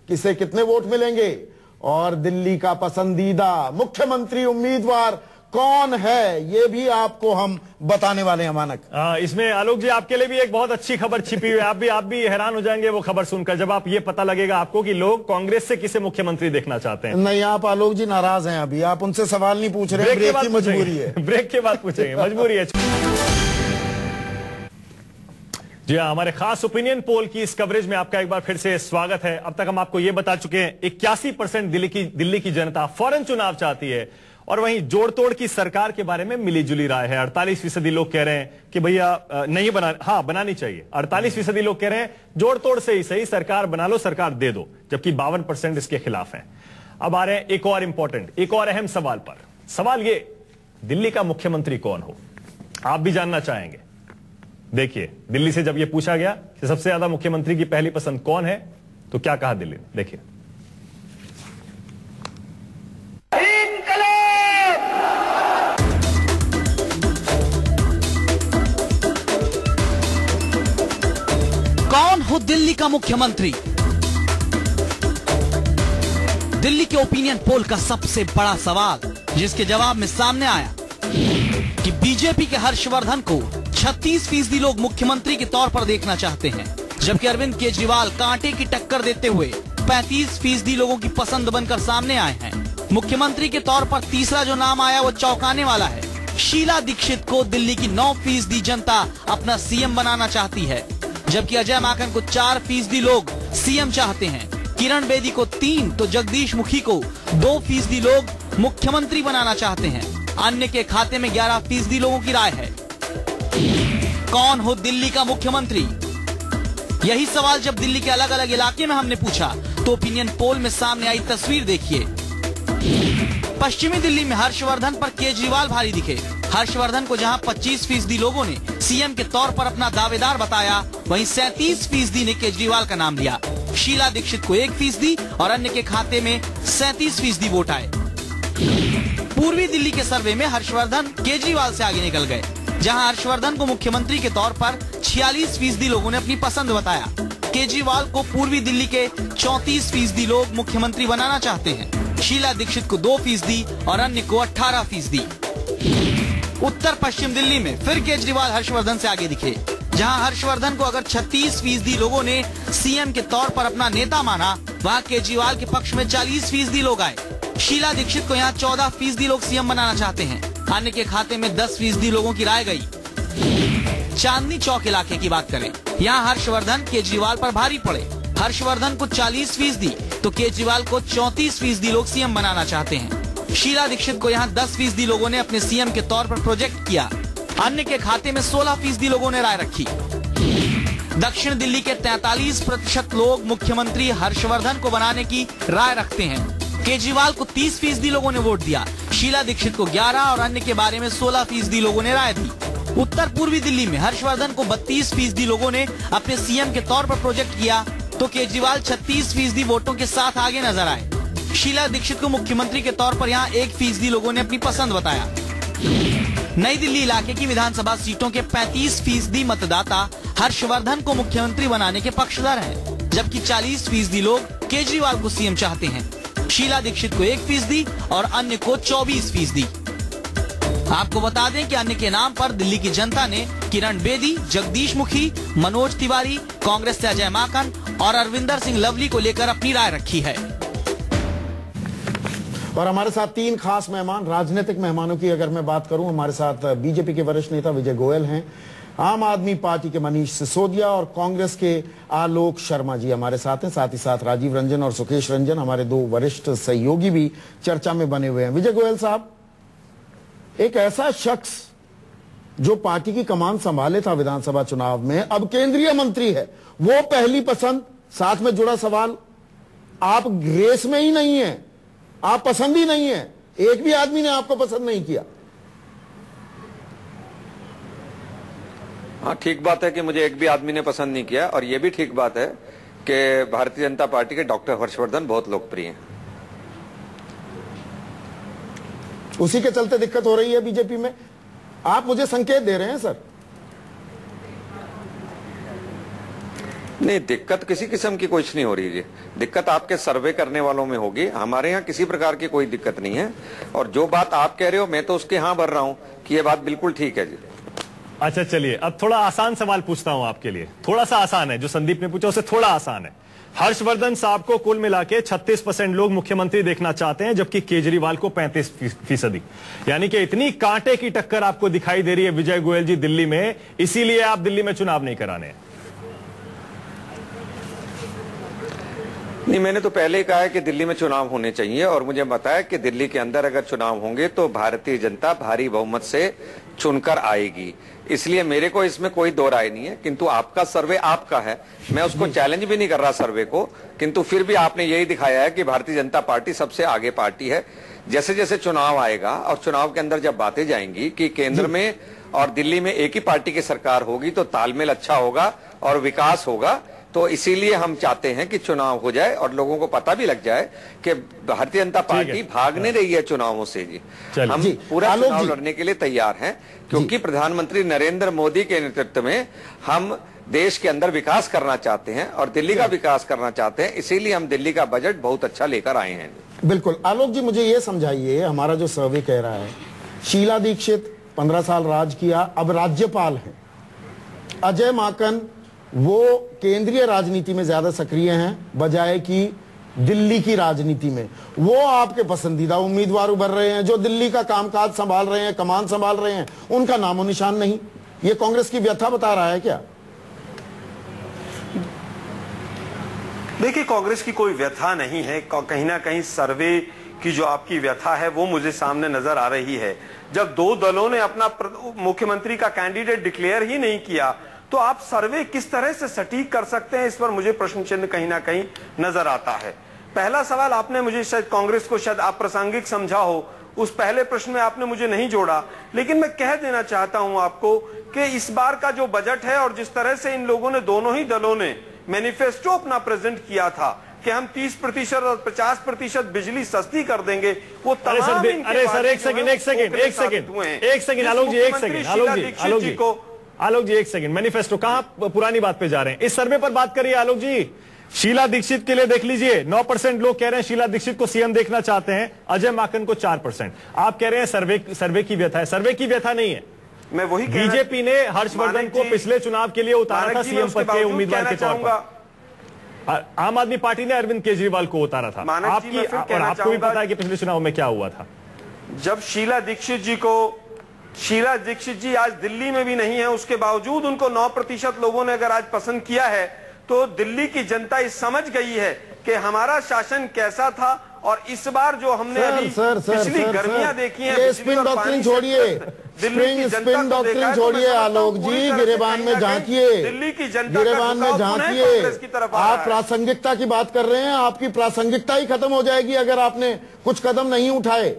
किसे कितने वोट मिलेंगे और दिल्ली का पसंदीदा मुख्यमंत्री उम्मीदवार कौन है, ये भी आपको हम बताने वाले हैं मानक। इसमें आलोक जी आपके लिए भी एक बहुत अच्छी खबर छिपी हुई है। आप भी हैरान हो जाएंगे वो खबर सुनकर, जब आप ये पता लगेगा आपको कि लोग कांग्रेस से किसे मुख्यमंत्री देखना चाहते हैं। नहीं, आप आलोक जी नाराज हैं, अभी आप उनसे सवाल नहीं पूछ रहे हैं, ब्रेक की मजबूरी है। ब्रेक के बाद पूछेंगे, मजबूरी है। जी हाँ, हमारे खास ओपिनियन पोल की इस कवरेज में आपका एक बार फिर से स्वागत है। अब तक हम आपको यह बता चुके हैं 81% दिल्ली की जनता फौरन चुनाव चाहती है, और वहीं जोड़ तोड़ की सरकार के बारे में मिली जुली राय है। 48% लोग कह रहे हैं कि भैया नहीं बनानी चाहिए। 48% लोग कह रहे हैं जोड़ तोड़ से ही सही, सरकार बना लो, सरकार दे दो, जबकि 52% इसके खिलाफ हैं। अब आ रहे हैं एक और इंपॉर्टेंट, एक और अहम सवाल पर। सवाल ये, दिल्ली का मुख्यमंत्री कौन हो? आप भी जानना चाहेंगे। देखिए, दिल्ली से जब यह पूछा गया कि सबसे ज्यादा मुख्यमंत्री की पहली पसंद कौन है, तो क्या कहा दिल्ली ने, देखिए। कौन हो दिल्ली का मुख्यमंत्री? दिल्ली के ओपिनियन पोल का सबसे बड़ा सवाल, जिसके जवाब में सामने आया कि बीजेपी के हर्षवर्धन को 36% लोग मुख्यमंत्री के तौर पर देखना चाहते हैं, जबकि अरविंद केजरीवाल कांटे की टक्कर देते हुए 35% लोगों की पसंद बनकर सामने आए हैं। मुख्यमंत्री के तौर पर तीसरा जो नाम आया वो चौंकाने वाला है। शीला दीक्षित को दिल्ली की 9% जनता अपना सीएम बनाना चाहती है, जबकि अजय माकन को 4% लोग सीएम चाहते हैं। किरण बेदी को 3, तो जगदीश मुखी को 2% लोग मुख्यमंत्री बनाना चाहते हैं। अन्य के खाते में 11% लोगों की राय है। कौन हो दिल्ली का मुख्यमंत्री? यही सवाल जब दिल्ली के अलग अलग इलाके में हमने पूछा तो ओपिनियन पोल में सामने आई तस्वीर देखिए। पश्चिमी दिल्ली में हर्षवर्धन पर केजरीवाल भारी दिखे। हर्षवर्धन को जहां 25% लोगों ने सीएम के तौर पर अपना दावेदार बताया, वहीं 37% ने केजरीवाल का नाम लिया। शीला दीक्षित को 1% और अन्य के खाते में 37% वोट आए। पूर्वी दिल्ली के सर्वे में हर्षवर्धन केजरीवाल से आगे निकल गए, जहां हर्षवर्धन को मुख्यमंत्री के तौर पर 46% लोगों ने अपनी पसंद बताया। केजरीवाल को पूर्वी दिल्ली के 34% लोग मुख्यमंत्री बनाना चाहते हैं। शीला दीक्षित को 2% और अन्य को 18%। उत्तर पश्चिम दिल्ली में फिर केजरीवाल हर्षवर्धन से आगे दिखे। जहां हर्षवर्धन को अगर 36% लोगों ने सीएम के तौर पर अपना नेता माना, वहां केजरीवाल के पक्ष में 40% लोग आए। शीला दीक्षित को यहाँ 14% लोग सीएम बनाना चाहते हैं। अन्य के खाते में 10% लोगों की राय गई। चांदनी चौक इलाके की बात करें, यहाँ हर्षवर्धन केजरीवाल पर भारी पड़े। हर्षवर्धन को 40%, तो केजरीवाल को 34% लोग सीएम बनाना चाहते हैं। शीला दीक्षित को यहाँ 10% लोगों ने अपने सीएम के तौर पर प्रोजेक्ट किया। अन्य के खाते में 16% लोगों ने राय रखी। दक्षिण दिल्ली के 43% लोग मुख्यमंत्री हर्षवर्धन को बनाने की राय रखते हैं। केजरीवाल को 30% लोगों ने वोट दिया। शीला दीक्षित को 11 और अन्य के बारे में 16% लोगों ने राय दी। उत्तर पूर्वी दिल्ली में हर्षवर्धन को 32% लोगों ने अपने सीएम के तौर पर प्रोजेक्ट किया, तो केजरीवाल 36% वोटों के साथ आगे नजर आए। शीला दीक्षित को मुख्यमंत्री के तौर पर यहाँ 1% लोगों ने अपनी पसंद बताया। नई दिल्ली इलाके की विधानसभा सीटों के 35% मतदाता हर्षवर्धन को मुख्यमंत्री बनाने के पक्षधर हैं, जबकि 40% लोग केजरीवाल को सीएम चाहते हैं। शीला दीक्षित को 1% और अन्य को 24%। आपको बता दें कि अन्य के नाम पर दिल्ली की जनता ने किरण बेदी, जगदीश मुखी, मनोज तिवारी, कांग्रेस से अजय माकन और अरविंदर सिंह लवली को लेकर अपनी राय रखी है। और हमारे साथ 3 खास मेहमान, राजनीतिक मेहमानों की अगर मैं बात करूं, हमारे साथ बीजेपी के वरिष्ठ नेता विजय गोयल हैं, आम आदमी पार्टी के मनीष सिसोदिया और कांग्रेस के आलोक शर्मा जी हमारे साथ हैं। साथ ही साथ राजीव रंजन और सुकेश रंजन, हमारे 2 वरिष्ठ सहयोगी भी चर्चा में बने हुए हैं। विजय गोयल साहब, एक ऐसा शख्स जो पार्टी की कमान संभाले था विधानसभा चुनाव में, अब केंद्रीय मंत्री है, वो पहली पसंद। साथ में जुड़ा सवाल, आप रेस में ही नहीं है, आप पसंद ही नहीं है, एक भी आदमी ने आपको पसंद नहीं किया। हाँ, ठीक बात है कि मुझे एक भी आदमी ने पसंद नहीं किया, और यह भी ठीक बात है कि भारतीय जनता पार्टी के डॉक्टर हर्षवर्धन बहुत लोकप्रिय हैं। उसी के चलते दिक्कत हो रही है बीजेपी में, आप मुझे संकेत दे रहे हैं सर? नहीं, दिक्कत किसी किस्म की कुछ नहीं हो रही है। दिक्कत आपके सर्वे करने वालों में होगी। हमारे यहाँ किसी प्रकार की कोई दिक्कत नहीं है, और जो बात आप कह रहे हो मैं तो उसके हाँ भर रहा हूँ कि ये बात बिल्कुल ठीक है जी। अच्छा, चलिए अब थोड़ा आसान सवाल पूछता हूं आपके लिए। थोड़ा सा आसान है, जो संदीप ने पूछा उससे थोड़ा आसान है। हर्षवर्धन साहब को कुल मिला के 36% लोग मुख्यमंत्री देखना चाहते हैं, जबकि केजरीवाल को 35%। यानी कि इतनी कांटे की टक्कर आपको दिखाई दे रही है विजय गोयल जी दिल्ली में, इसीलिए आप दिल्ली में चुनाव नहीं कराने। नहीं, मैंने तो पहले ही कहा है कि दिल्ली में चुनाव होने चाहिए, और मुझे बताया कि दिल्ली के अंदर अगर चुनाव होंगे तो भारतीय जनता भारी बहुमत से चुनकर आएगी। इसलिए मेरे को इसमें कोई दो राय नहीं है। किंतु आपका सर्वे आपका है, मैं उसको चैलेंज भी नहीं कर रहा सर्वे को, किंतु फिर भी आपने यही दिखाया है कि भारतीय जनता पार्टी सबसे आगे पार्टी है। जैसे जैसे चुनाव आएगा और चुनाव के अंदर जब बातें जाएंगी कि केंद्र में और दिल्ली में एक ही पार्टी की सरकार होगी, तो तालमेल अच्छा होगा और विकास होगा। तो इसीलिए हम चाहते हैं कि चुनाव हो जाए और लोगों को पता भी लग जाए कि भारतीय जनता पार्टी भागने रही है चुनावों से जी। हम पूरा चुनाव लड़ने के लिए तैयार हैं, क्योंकि प्रधानमंत्री नरेंद्र मोदी के नेतृत्व में हम देश के अंदर विकास करना चाहते हैं और दिल्ली का विकास करना चाहते हैं। इसीलिए हम दिल्ली का बजट बहुत अच्छा लेकर आए हैं। बिल्कुल। आलोक जी, मुझे ये समझाइए, हमारा जो सर्वे कह रहा है, शीला दीक्षित 15 साल राज किया, अब राज्यपाल हैं। अजय माकन वो केंद्रीय राजनीति में ज्यादा सक्रिय हैं बजाय कि दिल्ली की राजनीति में। वो आपके पसंदीदा उम्मीदवार उभर रहे हैं, जो दिल्ली का कामकाज संभाल रहे हैं, कमान संभाल रहे हैं, उनका नामो निशान नहीं। ये कांग्रेस की व्यथा बता रहा है क्या? देखिए, कांग्रेस की कोई व्यथा नहीं है। कहीं ना कहीं सर्वे की जो आपकी व्यथा है वो मुझे सामने नजर आ रही है। जब 2 दलों ने अपना मुख्यमंत्री का कैंडिडेट डिक्लेयर ही नहीं किया, तो आप सर्वे किस तरह से सटीक कर सकते हैं, इस पर मुझे प्रश्न चिन्ह कहीं ना कहीं नजर आता है। पहला सवाल आपने मुझे शायद कांग्रेस को शायद अप्रासंगिक समझा हो, उस पहले प्रश्न में आपने मुझे नहीं जोड़ा, लेकिन मैं कह देना चाहता हूं आपको कि इस बार का जो बजट है और जिस तरह से इन लोगों ने, दोनों ही दलों ने मैनिफेस्टो अपना प्रेजेंट किया था कि हम 30% और 50% बिजली सस्ती कर देंगे, वो तमाम आलोक जी एक सेकंड, मैनिफेस्टो कहां पुरानी बात पे जा रहे हैं, इस सर्वे पर बात करिए आलोक जी। शीला दीक्षित के लिए देख लीजिए, 9% लोग कह रहे हैं शीला दीक्षित को सीएम देखना चाहते हैं, अजय माकन को 4%। आप कह रहे हैं सर्वे की व्यथा है, सर्वे की व्यथा नहीं है। मैं वही बीजेपी ने हर्षवर्धन को पिछले चुनाव के लिए उतारा था सीएम पद के उम्मीदवार के तौर पर। आम आदमी पार्टी ने अरविंद केजरीवाल को उतारा था। आपकी और आपको भी पता है कि पिछले चुनाव में क्या हुआ था। जब शीला दीक्षित जी आज दिल्ली में भी नहीं है, उसके बावजूद उनको 9% लोगों ने अगर आज पसंद किया है, तो दिल्ली की जनता इस समझ गई है कि हमारा शासन कैसा था। और इस बार जो हमने अभी पिछली गर्मियां देखी हैं, स्पिन डॉक्ट्रिन छोड़िए, स्पिन डॉक्ट्रिन छोड़िए आलोक जी, गिरेबान में झांकिए, दिल्ली की जनता गिरेबान में झांकिए। आप प्रासंगिकता की बात कर रहे हैं, आपकी प्रासंगिकता ही खत्म हो जाएगी अगर आपने कुछ कदम नहीं उठाए।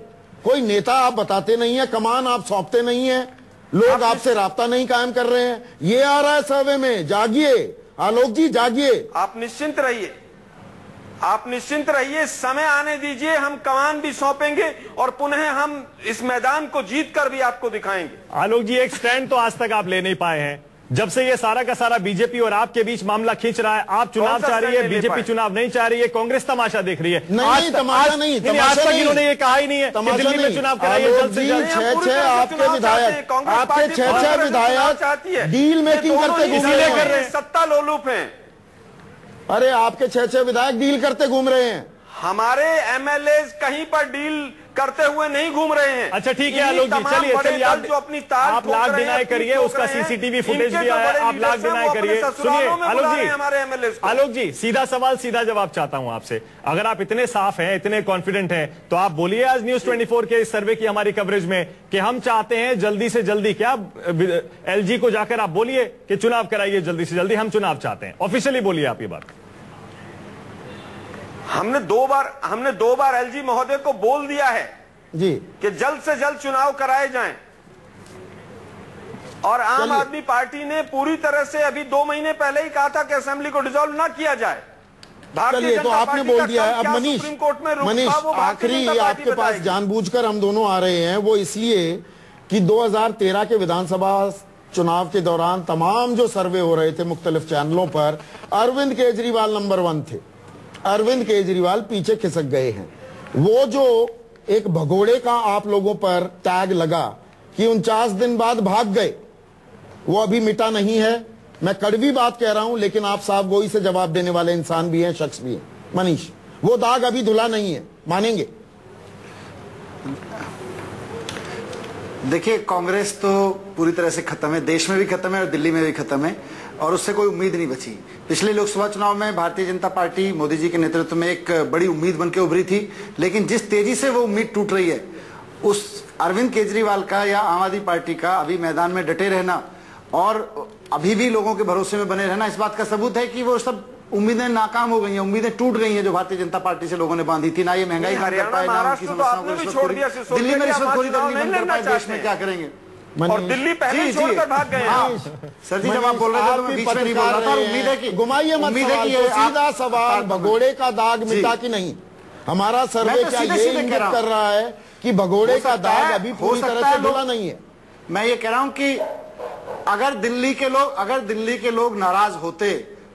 कोई नेता आप बताते नहीं है, कमान आप सौंपते नहीं है, लोग आपसे राब्ता नहीं कायम कर रहे हैं। ये आ रहा है सर्वे में, जागिए आलोक जी, जागिए। आप निश्चिंत रहिए, आप निश्चिंत रहिए, समय आने दीजिए, हम कमान भी सौंपेंगे और पुनः हम इस मैदान को जीतकर भी आपको दिखाएंगे। आलोक जी, एक स्टैंड तो आज तक आप ले नहीं पाए हैं। जब से ये सारा का सारा बीजेपी और आपके बीच मामला खींच रहा है, आप चुनाव चाह रही है, बीजेपी चुनाव नहीं चाह रही है, कांग्रेस तमाशा देख रही है। नहीं, तमाशा नहीं, आज तक इन्होंने ये कहा ही नहीं है कि दिल्ली में चुनाव कराइए जल्द से जल्द। छह आपके विधायक, आपके छह विधायक डील मेकिंग करते घूम रहे हैं, सत्ता लोलुप हैं। अरे आपके छह विधायक डील करते घूम रहे हैं, हमारे एमएलए कहीं पर डील करते हुए नहीं घूम रहे हैं। अच्छा ठीक है आलोक जी, चलिए आप जो अपनी आप लाख डिनाई करिए, उसका सीसीटीवी फुटेज भी आया, आप लाख डिनाई करिए। सुनिए आलोक जी, सीधा सवाल सीधा जवाब चाहता हूं आपसे। अगर आप इतने साफ हैं, इतने कॉन्फिडेंट हैं, तो आप बोलिए आज न्यूज 24 के इस सर्वे की हमारी कवरेज में कि हम चाहते हैं जल्दी से जल्दी, क्या एलजी को जाकर आप बोलिए कि चुनाव कराइए जल्दी से जल्दी, हम चुनाव चाहते हैं। ऑफिशियली बोलिए आप ये बात। हमने दो बार एलजी महोदय को बोल दिया है जी कि जल्द से जल्द चुनाव कराए जाएं, और आम आदमी पार्टी ने पूरी तरह से अभी 2 महीने पहले ही कहा था कि असेंबली को डिसॉल्व ना किया जाए। चलिए, तो आपने बोल दिया है। अब मनीष आखिरी आपके पास जानबूझकर हम दोनों आ रहे हैं, वो इसलिए कि 2013 के विधानसभा चुनाव के दौरान तमाम जो सर्वे हो रहे थे मुख्तलिफ चैनलों पर, अरविंद केजरीवाल नंबर 1 थे। अरविंद केजरीवाल पीछे खिसक गए हैं। वो जो एक भगोड़े का आप लोगों पर टैग लगा कि 49 दिन बाद भाग गए, वो अभी मिटा नहीं है। मैं कड़वी बात कह रहा हूं, लेकिन आप साहब गोई से जवाब देने वाले इंसान भी हैं, शख्स भी हैं। मनीष, वो दाग अभी धुला नहीं है, मानेंगे? देखिए, कांग्रेस तो पूरी तरह से खत्म है, देश में भी खत्म है और दिल्ली में भी खत्म है, और उससे कोई उम्मीद नहीं बची। पिछले लोकसभा चुनाव में भारतीय जनता पार्टी मोदी जी के नेतृत्व में एक बड़ी उम्मीद बनकर उभरी थी, लेकिन जिस तेजी से वो उम्मीद टूट रही है, उस अरविंद केजरीवाल का या आम आदमी पार्टी का अभी मैदान में डटे रहना और अभी भी लोगों के भरोसे में बने रहना, इस बात का सबूत है कि वो सब उम्मीदें नाकाम हो गई हैं, उम्मीदें टूट गई हैं जो भारतीय जनता पार्टी से लोगों ने बांधी थी। ना ये महंगाई कम कर पाए, ना उनकी समस्याओं को रिश्वतखोरी, दिल्ली में रिश्वतखोरी बंद कर पाए, देश में क्या करेंगे? और दिल्ली पहले छोड़कर भाग गए। सर जी, जब आप बोल रहे थे तो मैं बीच में नहीं बोल रहा था। उम्मीद है कि घुमाइए मत सवाल को, सीधा सवाल, भगोड़े का दाग मिटा कि नहीं? हमारा सर्वे क्या ये इंगित कर रहा है कि भगोड़े का दाग अभी पूरी तरह से धुला नहीं है? मैं ये कह रहा हूं कि अगर दिल्ली के लोग नाराज होते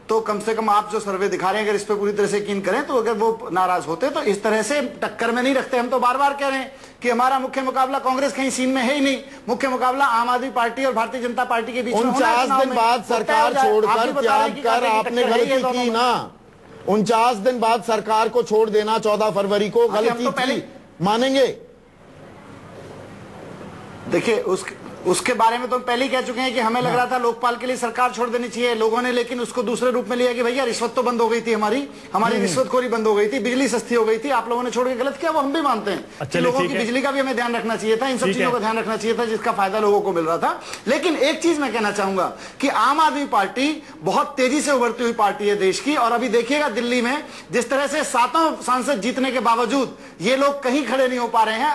तो कम से कम आप जो सर्वे दिखा रहे हैं, अगर इस पे पूरी तरह से यकीन करें, तो अगर वो नाराज होते तो इस तरह से टक्कर में नहीं रखते। हम तो बार बार कह रहे हैं कि हमारा मुख्य मुकाबला कांग्रेस कहीं सीन में है ही नहीं, मुख्य मुकाबला आम आदमी पार्टी और भारतीय जनता पार्टी के बीच में 49 दिन बाद सरकार छोड़कर त्याग कर आपने गलती की ना। 49 दिन बाद सरकार को छोड़ देना 14 फरवरी को गलती थी, मानेंगे? देखिए, उसके बारे में तो हम पहले ही कह चुके हैं कि हमें लग रहा था लोकपाल के लिए सरकार छोड़ देनी चाहिए, लोगों ने लेकिन उसको दूसरे रूप में लिया कि भैया रिश्वत तो बंद हो गई थी, हमारी रिश्वतखोरी बंद हो गई थी, बिजली सस्ती हो गई थी, आप लोगों ने छोड़ के गलत किया, वो हम भी मानते हैं कि लोगों की बिजली का भी हमें ध्यान रखना चाहिए था, इन सब चीजों का ध्यान रखना चाहिए था जिसका फायदा लोगों को मिल रहा था। लेकिन एक चीज मैं कहना चाहूंगा कि आम आदमी पार्टी बहुत तेजी से उभरती हुई पार्टी है देश की, और अभी देखिएगा दिल्ली में जिस तरह से 7 सांसद जीतने के बावजूद ये लोग कहीं खड़े नहीं हो पा रहे हैं।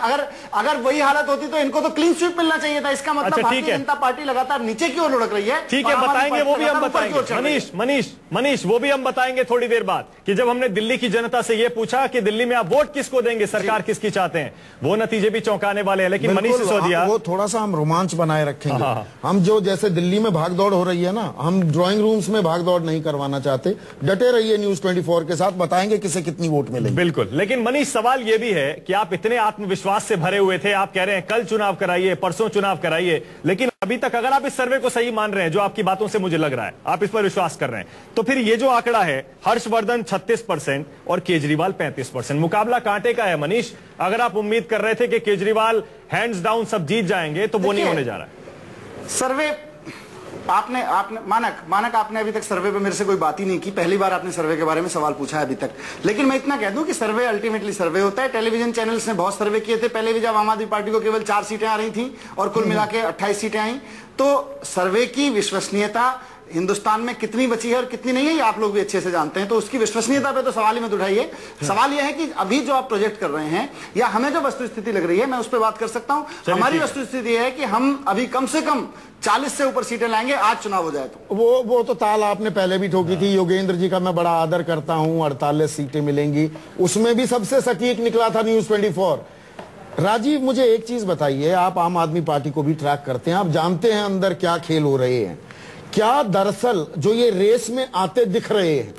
अगर वही हालत होती तो इनको तो क्लीन स्वीप मिलना चाहिए था। इसका मतलब भारतीय जनता पार्टी लगातार नीचे की ओर लुढ़क रही है। ठीक है, बताएंगे, वो भी हम बताएंगे। मनीष मनीष, वो भी हम बताएंगे थोड़ी देर बाद कि जब हमने दिल्ली की जनता से ये पूछा कि दिल्ली में आप वोट किसको देंगे, सरकार किसकी चाहते हैं, वो नतीजे भी चौंकाने वाले हैं। लेकिन मनीष सिसोदिया, वो थोड़ा सा हम रोमांच बनाए रखेंगे। हम जो जैसे दिल्ली में भागदौड़ हो रही है ना, हम ड्राइंग रूम्स में भागदौड़ नहीं करवाना चाहते। डटे रहिए न्यूज 24 के साथ, बताएंगे किसे कितनी वोट मिलेगी। बिल्कुल। लेकिन मनीष, सवाल ये भी है कि आप इतने आत्मविश्वास से भरे हुए थे, आप कह रहे हैं कल चुनाव कराइए, परसों चुनाव कराइए, लेकिन अभी तक अगर आप इस सर्वे को सही मान रहे हैं, जो आपकी बातों से मुझे लग रहा है, आप इस पर विश्वास कर रहे हैं, तो फिर ये जो आंकड़ा है, हर्षवर्धन 36% और केजरीवाल 35%, मुकाबला कांटे का है। मनीष, अगर आप उम्मीद कर रहे थे कि केजरीवाल हैंड्स डाउन सब जीत जाएंगे, तो वो नहीं होने जा रहा है। सर्वे आपने मानक आपने अभी तक सर्वे पे मेरे से कोई बात ही नहीं की। पहली बार आपने सर्वे के बारे में सवाल पूछा है अभी तक। लेकिन मैं इतना कह दूं कि सर्वे अल्टीमेटली सर्वे होता है। टेलीविजन चैनल्स ने बहुत सर्वे किए थे पहले भी, जब आम आदमी पार्टी को केवल 4 सीटें आ रही थी और कुल मिला के 28 सीटें आई। तो सर्वे की विश्वसनीयता हिंदुस्तान में कितनी बची है और कितनी नहीं है, ये आप लोग भी अच्छे से जानते हैं। तो उसकी विश्वसनीयता पे तो सवाल ही मत उठाइए। सवाल यह है कि अभी जो आप प्रोजेक्ट कर रहे हैं, या हमें जो वस्तुस्थिति लग रही है, मैं उस पर बात कर सकता हूं। हमारी वस्तुस्थिति है कि हम अभी कम से कम 40 से ऊपर सीटें लाएंगे, आज चुनाव हो जाए तो। वो तो ताल आपने पहले भी ठोकी थी। योगेंद्र जी का मैं बड़ा आदर करता हूं, 48 सीटें मिलेंगी, उसमें भी सबसे सटीक निकला था न्यूज 24। राजीव, मुझे एक चीज बताइए, आप आम आदमी पार्टी को भी ट्रैक करते हैं, आप जानते हैं अंदर क्या खेल हो रहे हैं। क्या दरअसल जो ये रेस में आते दिख रहे हैं,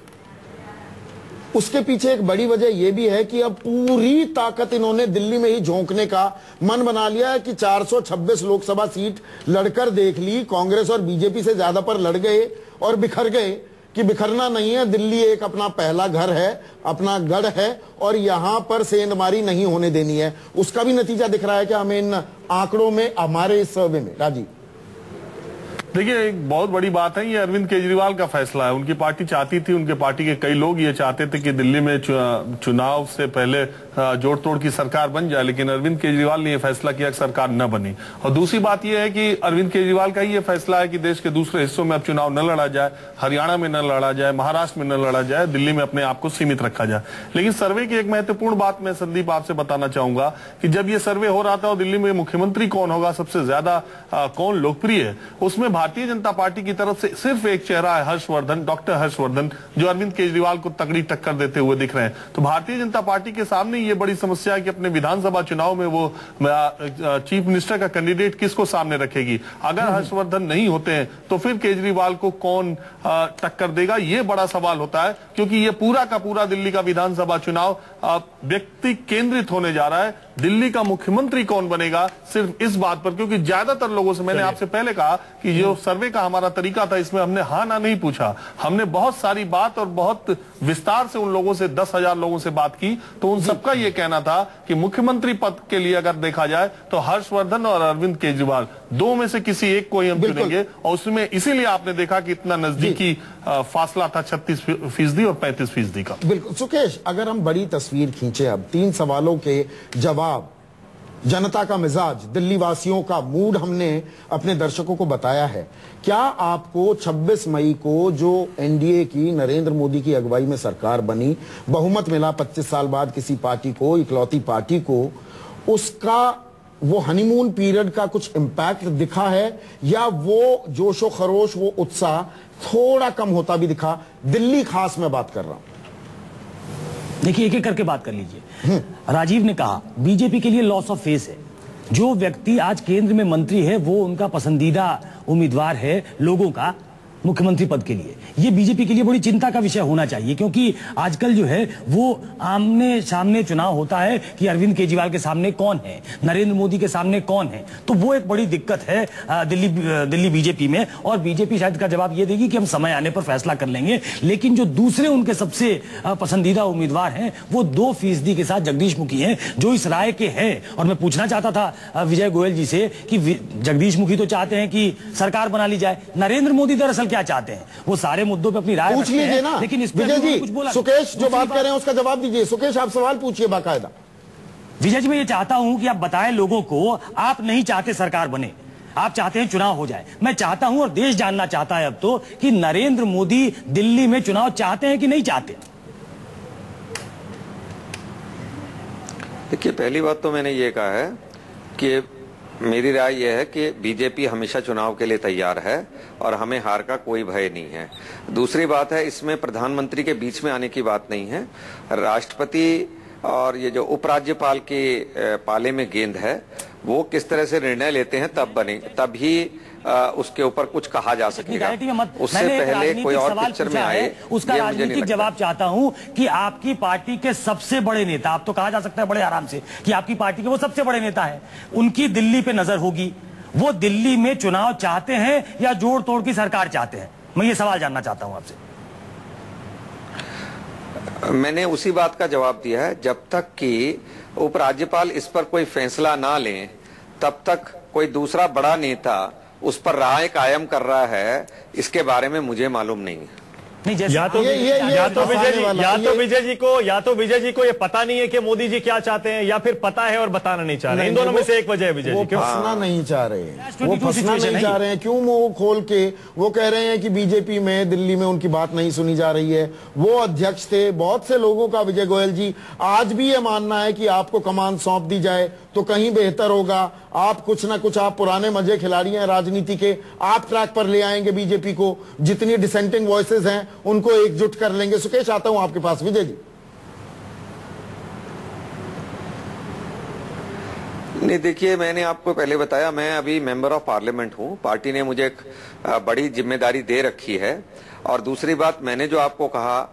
उसके पीछे एक बड़ी वजह यह भी है कि अब पूरी ताकत इन्होंने दिल्ली में ही झोंकने का मन बना लिया है कि 426 लोकसभा सीट लड़कर देख ली, कांग्रेस और बीजेपी से ज्यादा पर लड़ गए और बिखर गए। कि बिखरना नहीं है, दिल्ली एक अपना पहला घर है, अपना गढ़ है, और यहां पर सेंधमारी नहीं होने देनी है। उसका भी नतीजा दिख रहा है कि हमें इन आंकड़ों में, हमारे इस सर्वे में। राजीव, देखिए, एक बहुत बड़ी बात है, ये अरविंद केजरीवाल का फैसला है। उनकी पार्टी चाहती थी, उनके पार्टी के कई लोग ये चाहते थे कि दिल्ली में चुनाव से पहले जोड़ तोड़ की सरकार बन जाए, लेकिन अरविंद केजरीवाल ने यह फैसला किया कि सरकार न बनी। और दूसरी बात यह है कि अरविंद केजरीवाल का ही ये फैसला है कि देश के दूसरे हिस्सों में अब चुनाव न लड़ा जाए, हरियाणा में न लड़ा जाए, महाराष्ट्र में न लड़ा जाए, दिल्ली में अपने आप को सीमित रखा जाए। लेकिन सर्वे की एक महत्वपूर्ण बात मैं संदीप आपसे बताना चाहूंगा कि जब ये सर्वे हो रहा था और दिल्ली में मुख्यमंत्री कौन होगा, सबसे ज्यादा कौन लोकप्रिय है, उसमें भारतीय जनता पार्टी की तरफ से सिर्फ एक चेहरा है, हर्षवर्धन, डॉक्टर हर्षवर्धन, जो अरविंद केजरीवाल को तगड़ी टक्कर देते हुए दिख रहे हैं। तो भारतीय जनता पार्टी के सामने ये बड़ी समस्या है कि अपने विधानसभा चुनाव में वो चीफ मिनिस्टर का कैंडिडेट किसको सामने रखेगी। अगर हर्षवर्धन नहीं होते हैं तो फिर केजरीवाल को कौन टक्कर देगा, ये बड़ा सवाल होता है, क्योंकि ये पूरा का पूरा दिल्ली का विधानसभा चुनाव व्यक्ति केंद्रित होने जा रहा है। दिल्ली का मुख्यमंत्री कौन बनेगा सिर्फ इस बात पर, क्योंकि ज्यादातर लोगों से, मैंने आपसे पहले कहा कि जो सर्वे का हमारा तरीका था, इसमें हमने हाँ ना नहीं पूछा, हमने बहुत सारी बात और बहुत विस्तार से उन लोगों से 10,000 लोगों से बात की। तो उन सबका यह कहना था कि मुख्यमंत्री पद के लिए अगर देखा जाए तो हर्षवर्धन और अरविंद केजरीवाल, दो में से किसी एक को ही हम चुनेंगे। और उसमें इसीलिए आपने देखा कि इतना नजदीकी फासला था 36% और 35% का। बिल्कुल सुकेश, अगर हम बड़ी तस्वीर खींचे, अब 3 सवालों के जवाब, जनता का मिजाज, दिल्ली वासियों का मूड हमने अपने दर्शकों को बताया है। क्या आपको 26 मई को जो एनडीए की, नरेंद्र मोदी की अगुवाई में सरकार बनी, बहुमत मिला 25 साल बाद किसी पार्टी को, इकलौती पार्टी को, उसका वो हनीमून पीरियड का कुछ इंपैक्ट दिखा है, या वो जोशो खरोश, वो उत्साह थोड़ा कम होता भी दिखा? दिल्ली खास में बात कर रहा हूं। देखिए, एक एक करके बात कर लीजिए। राजीव ने कहा बीजेपी के लिए लॉस ऑफ फेस है। जो व्यक्ति आज केंद्र में मंत्री है वो उनका पसंदीदा उम्मीदवार है लोगों का मुख्यमंत्री पद के लिए। ये बीजेपी के लिए बड़ी चिंता का विषय होना चाहिए, क्योंकि आजकल जो है वो आमने सामने चुनाव होता है कि अरविंद केजरीवाल के सामने कौन है, नरेंद्र मोदी के सामने कौन है। तो वो एक बड़ी दिक्कत है दिल्ली बीजेपी में। और बीजेपी शायद का जवाब ये देगी कि हम समय आने पर फैसला कर लेंगे। लेकिन जो दूसरे उनके सबसे पसंदीदा उम्मीदवार हैं वो 2% के साथ जगदीश मुखी हैं, जो इस राय के हैं। और मैं पूछना चाहता था विजय गोयल जी से कि जगदीश मुखी तो चाहते हैं कि सरकार बना ली जाए, नरेंद्र मोदी दरअसल क्या चाहते हैं? वो सारे मुद्दों पे अपनी राय पूछ लीजिए ना। लेकिन इस विजय जी, कुछ बोला, सुकेश जो बात कर रहे हैं उसका जवाब दीजिए। सुकेश, आप सवाल पूछिए बाकायदा। विजय जी, मैं ये चाहता हूं कि आप बताएं लोगों को, आप नहीं चाहते सरकार बने, आप चाहते हैं चुनाव हो जाए। मैं चाहता हूं और देश जानना चाहता है अब तो कि नरेंद्र मोदी दिल्ली में चुनाव चाहते हैं कि नहीं चाहते। देखिए, पहली बात तो मैंने ये कहा है कि मेरी राय यह है कि बीजेपी हमेशा चुनाव के लिए तैयार है और हमें हार का कोई भय नहीं है। दूसरी बात है, इसमें प्रधानमंत्री के बीच में आने की बात नहीं है। राष्ट्रपति और ये जो उपराज्यपाल के पाले में गेंद है, वो किस तरह से निर्णय लेते हैं तभी उसके ऊपर कुछ कहा जा सकेगा। उससे पहले कोई और पिक्चर में आए, उसका राजनीतिक जवाब चाहता हूं कि आपकी पार्टी के सबसे बड़े नेता, आप तो कहा जा सकता है बड़े आराम से कि आपकी पार्टी के वो सबसे बड़े नेता है, उनकी दिल्ली पे नजर होगी। वो दिल्ली में चुनाव चाहते हैं या जोड़ तोड़ की सरकार चाहते हैं? मैं ये सवाल जानना चाहता हूं आपसे। मैंने उसी बात का जवाब दिया है, जब तक कि उपराज्यपाल इस पर कोई फैसला ना लें तब तक कोई दूसरा बड़ा नेता उस पर राय कायम कर रहा है, इसके बारे में मुझे मालूम नहीं है। या तो विजय जी को ये पता नहीं है कि मोदी जी क्या चाहते हैं, या फिर पता है और बताना नहीं चाह रहे। इन दोनों में से एक वजह है विजय जी। क्यों फंसना नहीं चाह रहे हैं, वो फंसना नहीं चाह रहे हैं। क्यों मुंह खोल के वो कह रहे हैं कि बीजेपी में दिल्ली में उनकी बात नहीं सुनी जा रही है। वो अध्यक्ष थे, बहुत से लोगों का, विजय गोयल जी, आज भी ये मानना है कि आपको कमान सौंप दी जाए तो कहीं बेहतर होगा। आप कुछ ना कुछ, आप पुराने मजे खिलाड़ी हैं राजनीति के, आप ट्रैक पर ले आएंगे बीजेपी को। जितनी डिसेंटिंग वॉइसेस हैं उनको एकजुट कर लेंगे। सुकेश, आता हूं आपके पास। विजय जी। नहीं, देखिए, मैंने आपको पहले बताया, मैं अभी मेंबर ऑफ पार्लियामेंट हूं। पार्टी ने मुझे एक बड़ी जिम्मेदारी दे रखी है। और दूसरी बात, मैंने जो आपको कहा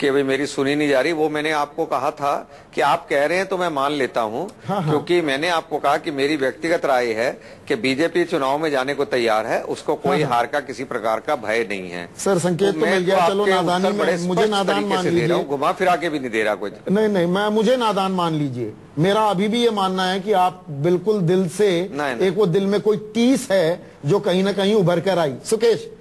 कि भाई मेरी सुनी नहीं जा रही, वो मैंने आपको कहा था कि आप कह रहे हैं तो मैं मान लेता हूं। क्योंकि मैंने आपको कहा कि मेरी व्यक्तिगत राय है कि बीजेपी चुनाव में जाने को तैयार है, उसको कोई हार का किसी प्रकार का भय नहीं है। सर, संकेत तो मिल गया। चलो, नादानी में मुझे नादान मान लीजिए। घुमा फिरा के भी नहीं दे रहा कोई। नहीं, मुझे नादान मान लीजिए। मेरा अभी भी ये मानना है कि आप बिल्कुल दिल से, एक वो दिल में कोई टीस है जो कहीं ना कहीं उभर कर आई। सुकेश।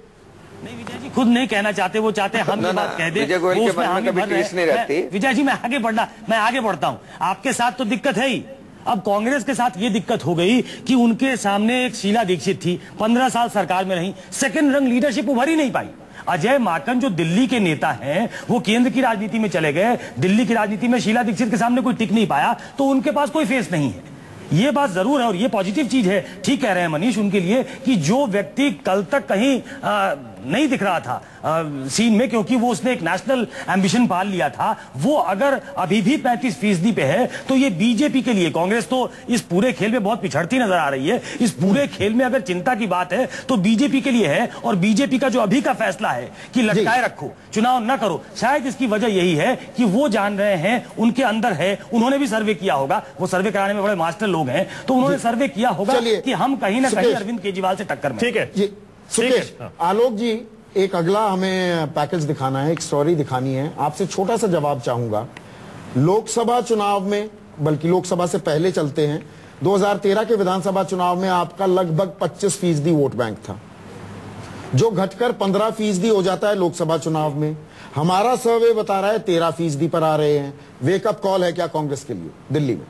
नहीं, विजय जी खुद नहीं कहना चाहते, वो चाहते हम ये बात कह दें। विजय गोयल के मन में कभी टीस नहीं रहती। विजय जी, मैं आगे बढ़ता हूं। आपके साथ तो दिक्कत है ही। अब कांग्रेस के साथ ये दिक्कत हो गई कि उनके सामने एक शीला दीक्षित थी, 15 साल सरकार में रही, सेकंड रंग लीडरशिप उभर ही नहीं पाई। अजय माकन जो दिल्ली के नेता हैं, वो केंद्र की राजनीति में चले गए, दिल्ली की राजनीति में शीला दीक्षित के सामने कोई टिक नहीं पाया, तो उनके पास कोई फेस नहीं है। ये बात जरूर है और ये पॉजिटिव चीज है। ठीक कह रहे हैं मनीष उनके लिए कि जो व्यक्ति कल तक कहीं नहीं दिख रहा था सीन में, क्योंकि वो उसने एक नेशनल एम्बिशन पाल लिया था, वो अगर अभी भी 35% पे है तो ये बीजेपी के लिए, कांग्रेस तो इस पूरे खेल में बहुत पिछड़ती नजर आ रही है, इस पूरे खेल में अगर चिंता की बात है तो बीजेपी के लिए है। और बीजेपी का जो अभी का फैसला है कि लटकाए रखो, चुनाव न करो, शायद इसकी वजह यही है कि वो जान रहे हैं, उनके अंदर है, उन्होंने भी सर्वे किया होगा, वो सर्वे कराने में बड़े मास्टर लोग हैं, तो उन्होंने सर्वे किया होगा कि हम कहीं ना कहीं अरविंद केजरीवाल से टक्कर में। ठीक है सुकेश। आलोक जी, एक अगला हमें पैकेज दिखाना है, एक स्टोरी दिखानी है। आपसे छोटा सा जवाब चाहूंगा। लोकसभा चुनाव में, बल्कि लोकसभा से पहले चलते हैं, 2013 के विधानसभा चुनाव में आपका लगभग 25% वोट बैंक था, जो घटकर 15% हो जाता है लोकसभा चुनाव में। हमारा सर्वे बता रहा है 13% पर आ रहे हैं। वेकअप कॉल है क्या कांग्रेस के लिए दिल्ली में?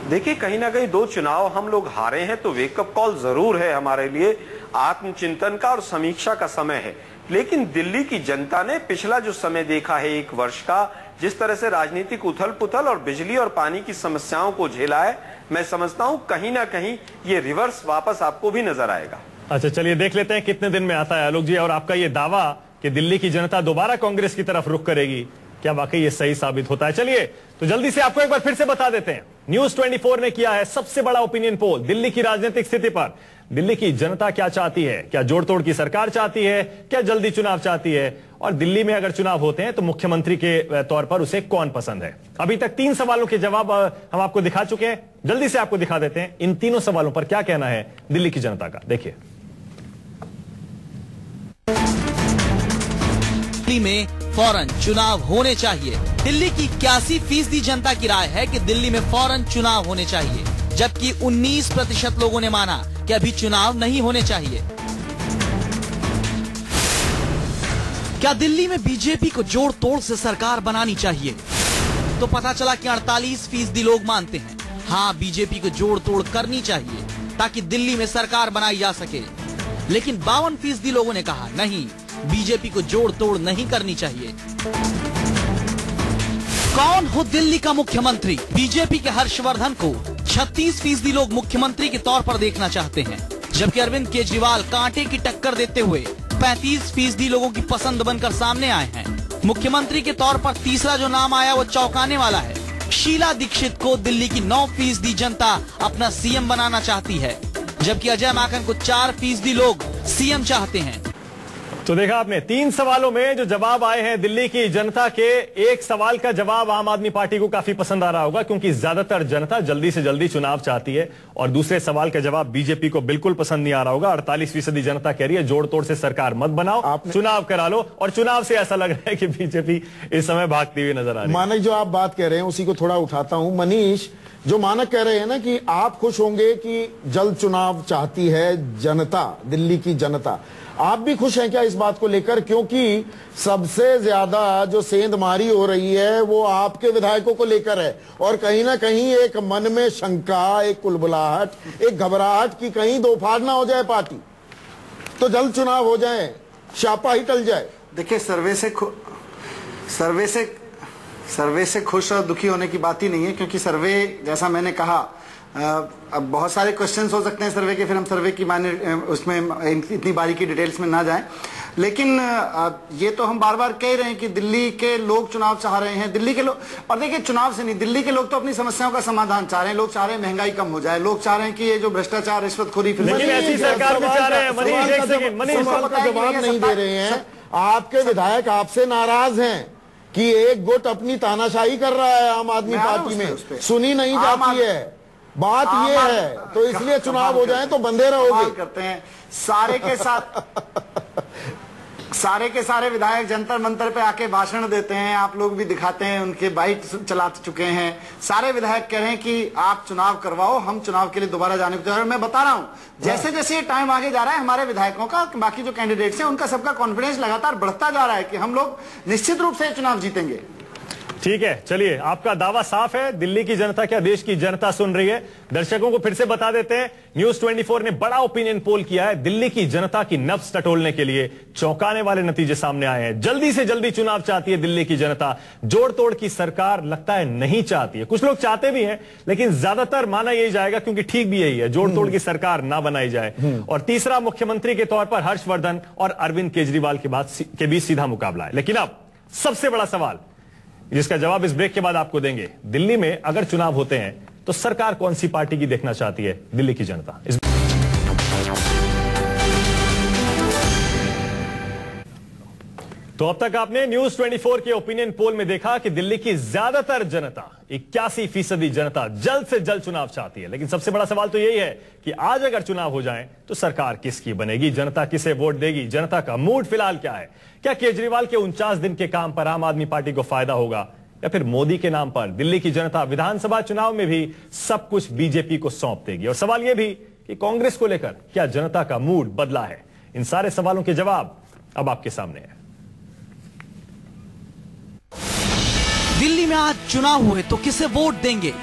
देखिए, कहीं ना कहीं 2 चुनाव हम लोग हारे हैं, तो वेकअप कॉल जरूर है हमारे लिए। आत्मचिंतन का और समीक्षा का समय है। लेकिन दिल्ली की जनता ने पिछला जो समय देखा है 1 वर्ष का, जिस तरह से राजनीतिक उथल पुथल और बिजली और पानी की समस्याओं को झेला है, मैं समझता हूं कहीं ना कहीं ये रिवर्स वापस आपको भी नजर आएगा। अच्छा, चलिए देख लेते हैं कितने दिन में आता है आलोक जी। और आपका ये दावा कि दिल्ली की जनता दोबारा कांग्रेस की तरफ रुख करेगी, क्या वाकई ये सही साबित होता है? चलिए तो जल्दी से आपको एक बार फिर से बता देते हैं। न्यूज 24 ने किया है सबसे बड़ा ओपिनियन पोल दिल्ली की राजनीतिक स्थिति पर। दिल्ली की जनता क्या चाहती है? क्या जोड़ तोड़ की सरकार चाहती है? क्या जल्दी चुनाव चाहती है? और दिल्ली में अगर चुनाव होते हैं तो मुख्यमंत्री के तौर पर उसे कौन पसंद है? अभी तक 3 सवालों के जवाब हम आपको दिखा चुके हैं। जल्दी से आपको दिखा देते हैं इन तीनों सवालों पर क्या कहना है दिल्ली की जनता का। देखिए, दिल्ली में फौरन चुनाव होने चाहिए। दिल्ली की 81% जनता की राय है कि दिल्ली में फौरन चुनाव होने चाहिए, जबकि 19% लोगों ने माना कि अभी चुनाव नहीं होने चाहिए। क्या दिल्ली में बीजेपी को जोड़ तोड़ से सरकार बनानी चाहिए? तो पता चला कि 48% लोग मानते हैं हाँ, बीजेपी को जोड़ तोड़ करनी चाहिए ताकि दिल्ली में सरकार बनाई जा सके। लेकिन 52% लोगों ने कहा नहीं, बीजेपी को जोड़ तोड़ नहीं करनी चाहिए। कौन हो दिल्ली का मुख्यमंत्री? बीजेपी के हर्षवर्धन को 36% लोग मुख्यमंत्री के तौर पर देखना चाहते हैं, जबकि अरविंद केजरीवाल कांटे की टक्कर देते हुए 35% लोगों की पसंद बनकर सामने आए हैं। मुख्यमंत्री के तौर पर तीसरा जो नाम आया वो चौंकाने वाला है। शीला दीक्षित को दिल्ली की 9% जनता अपना सीएम बनाना चाहती है, जबकि अजय माकन को 4% लोग सीएम चाहते हैं। तो देखा आपने 3 सवालों में जो जवाब आए हैं दिल्ली की जनता के, एक सवाल का जवाब आम आदमी पार्टी को काफी पसंद आ रहा होगा क्योंकि ज्यादातर जनता जल्दी से जल्दी चुनाव चाहती है, और दूसरे सवाल का जवाब बीजेपी को बिल्कुल पसंद नहीं आ रहा होगा। 48% जनता कह रही है जोड़ तोड़ से सरकार मत बनाओ, चुनाव करा लो, और चुनाव से ऐसा लग रहा है कि बीजेपी इस समय भागती हुई नजर आ रही है। मानक जो आप बात कह रहे हैं उसी को थोड़ा उठाता हूं। मनीष, जो मानक कह रहे हैं ना कि आप खुश होंगे कि जल्द चुनाव चाहती है जनता, दिल्ली की जनता, आप भी खुश हैं क्या इस बात को लेकर? क्योंकि सबसे ज्यादा जो सेंधमारी हो रही है वो आपके विधायकों को लेकर है, और कहीं ना कहीं एक मन में शंका, एक कुलबुलाहट, एक घबराहट कि कहीं दो फाड़ ना हो जाए पार्टी, तो जल्द चुनाव हो जाए, शापा ही टल जाए। देखिए, सर्वे से खुश और दुखी होने की बात ही नहीं है, क्योंकि सर्वे, जैसा मैंने कहा, अब बहुत सारे क्वेश्चंस हो सकते हैं सर्वे के, फिर हम सर्वे की माने उसमें इतनी बारीकी डिटेल्स में ना जाएं, लेकिन ये तो हम बार बार कह रहे हैं कि दिल्ली के लोग चुनाव चाह रहे हैं। दिल्ली के लोग, और देखिए चुनाव से नहीं, दिल्ली के लोग तो अपनी समस्याओं का समाधान चाह रहे हैं। लोग चाह रहे हैं महंगाई कम हो जाए, लोग चाह रहे हैं कि ये जो भ्रष्टाचार, रिश्वतखोरी, लेकिन ऐसी सरकार भी चाह रहे हैं। जवाब नहीं दे रहे हैं। आपके विधायक आपसे नाराज हैं कि एक गुट अपनी तानाशाही कर रहा है आम आदमी पार्टी में, सुनी नहीं जाती है, बात ये है, तो इसलिए चुनाव हो जाए तो बंधे रहोगे। करते हैं सारे के सारे विधायक जंतर मंतर पे आके भाषण देते हैं, आप लोग भी दिखाते हैं, उनके बाइट चला चुके हैं। सारे विधायक कह रहे हैं कि आप चुनाव करवाओ, हम चुनाव के लिए दोबारा जाने को तैयार। मैं बता रहा हूं, जैसे जैसे ये टाइम आगे जा रहा है, हमारे विधायकों का, बाकी जो कैंडिडेट्स हैं, उनका सबका कॉन्फिडेंस लगातार बढ़ता जा रहा है कि हम लोग निश्चित रूप से चुनाव जीतेंगे। ठीक है, चलिए, आपका दावा साफ है। दिल्ली की जनता क्या, देश की जनता सुन रही है। दर्शकों को फिर से बता देते हैं, न्यूज 24 ने बड़ा ओपिनियन पोल किया है। दिल्ली की जनता की नब्ज टटोलने के लिए चौंकाने वाले नतीजे सामने आए हैं। जल्दी से जल्दी चुनाव चाहती है दिल्ली की जनता, जोड़ तोड़ की सरकार लगता है नहीं चाहती है। कुछ लोग चाहते भी हैं, लेकिन ज्यादातर माना यही जाएगा, क्योंकि ठीक भी यही है, जोड़ तोड़ की सरकार ना बनाई जाए। और तीसरा, मुख्यमंत्री के तौर पर हर्षवर्धन और अरविंद केजरीवाल के बीच सीधा मुकाबला है। लेकिन अब सबसे बड़ा सवाल, जिसका जवाब इस ब्रेक के बाद आपको देंगे, दिल्ली में अगर चुनाव होते हैं तो सरकार कौन सी पार्टी की देखना चाहती है दिल्ली की जनता? तो अब तक आपने न्यूज 24 के ओपिनियन पोल में देखा कि दिल्ली की ज्यादातर जनता, 81% जनता जल्द से जल्द चुनाव चाहती है। लेकिन सबसे बड़ा सवाल तो यही है कि आज अगर चुनाव हो जाए तो सरकार किसकी बनेगी, जनता किसे वोट देगी, जनता का मूड फिलहाल क्या है? क्या केजरीवाल के 49 दिन के काम पर आम आदमी पार्टी को फायदा होगा, या फिर मोदी के नाम पर दिल्ली की जनता विधानसभा चुनाव में भी सब कुछ बीजेपी को सौंप देगी? और सवाल यह भी कि कांग्रेस को लेकर क्या जनता का मूड बदला है? इन सारे सवालों के जवाब अब आपके सामने है। दिल्ली में आज चुनाव हुए तो किसे वोट देंगे?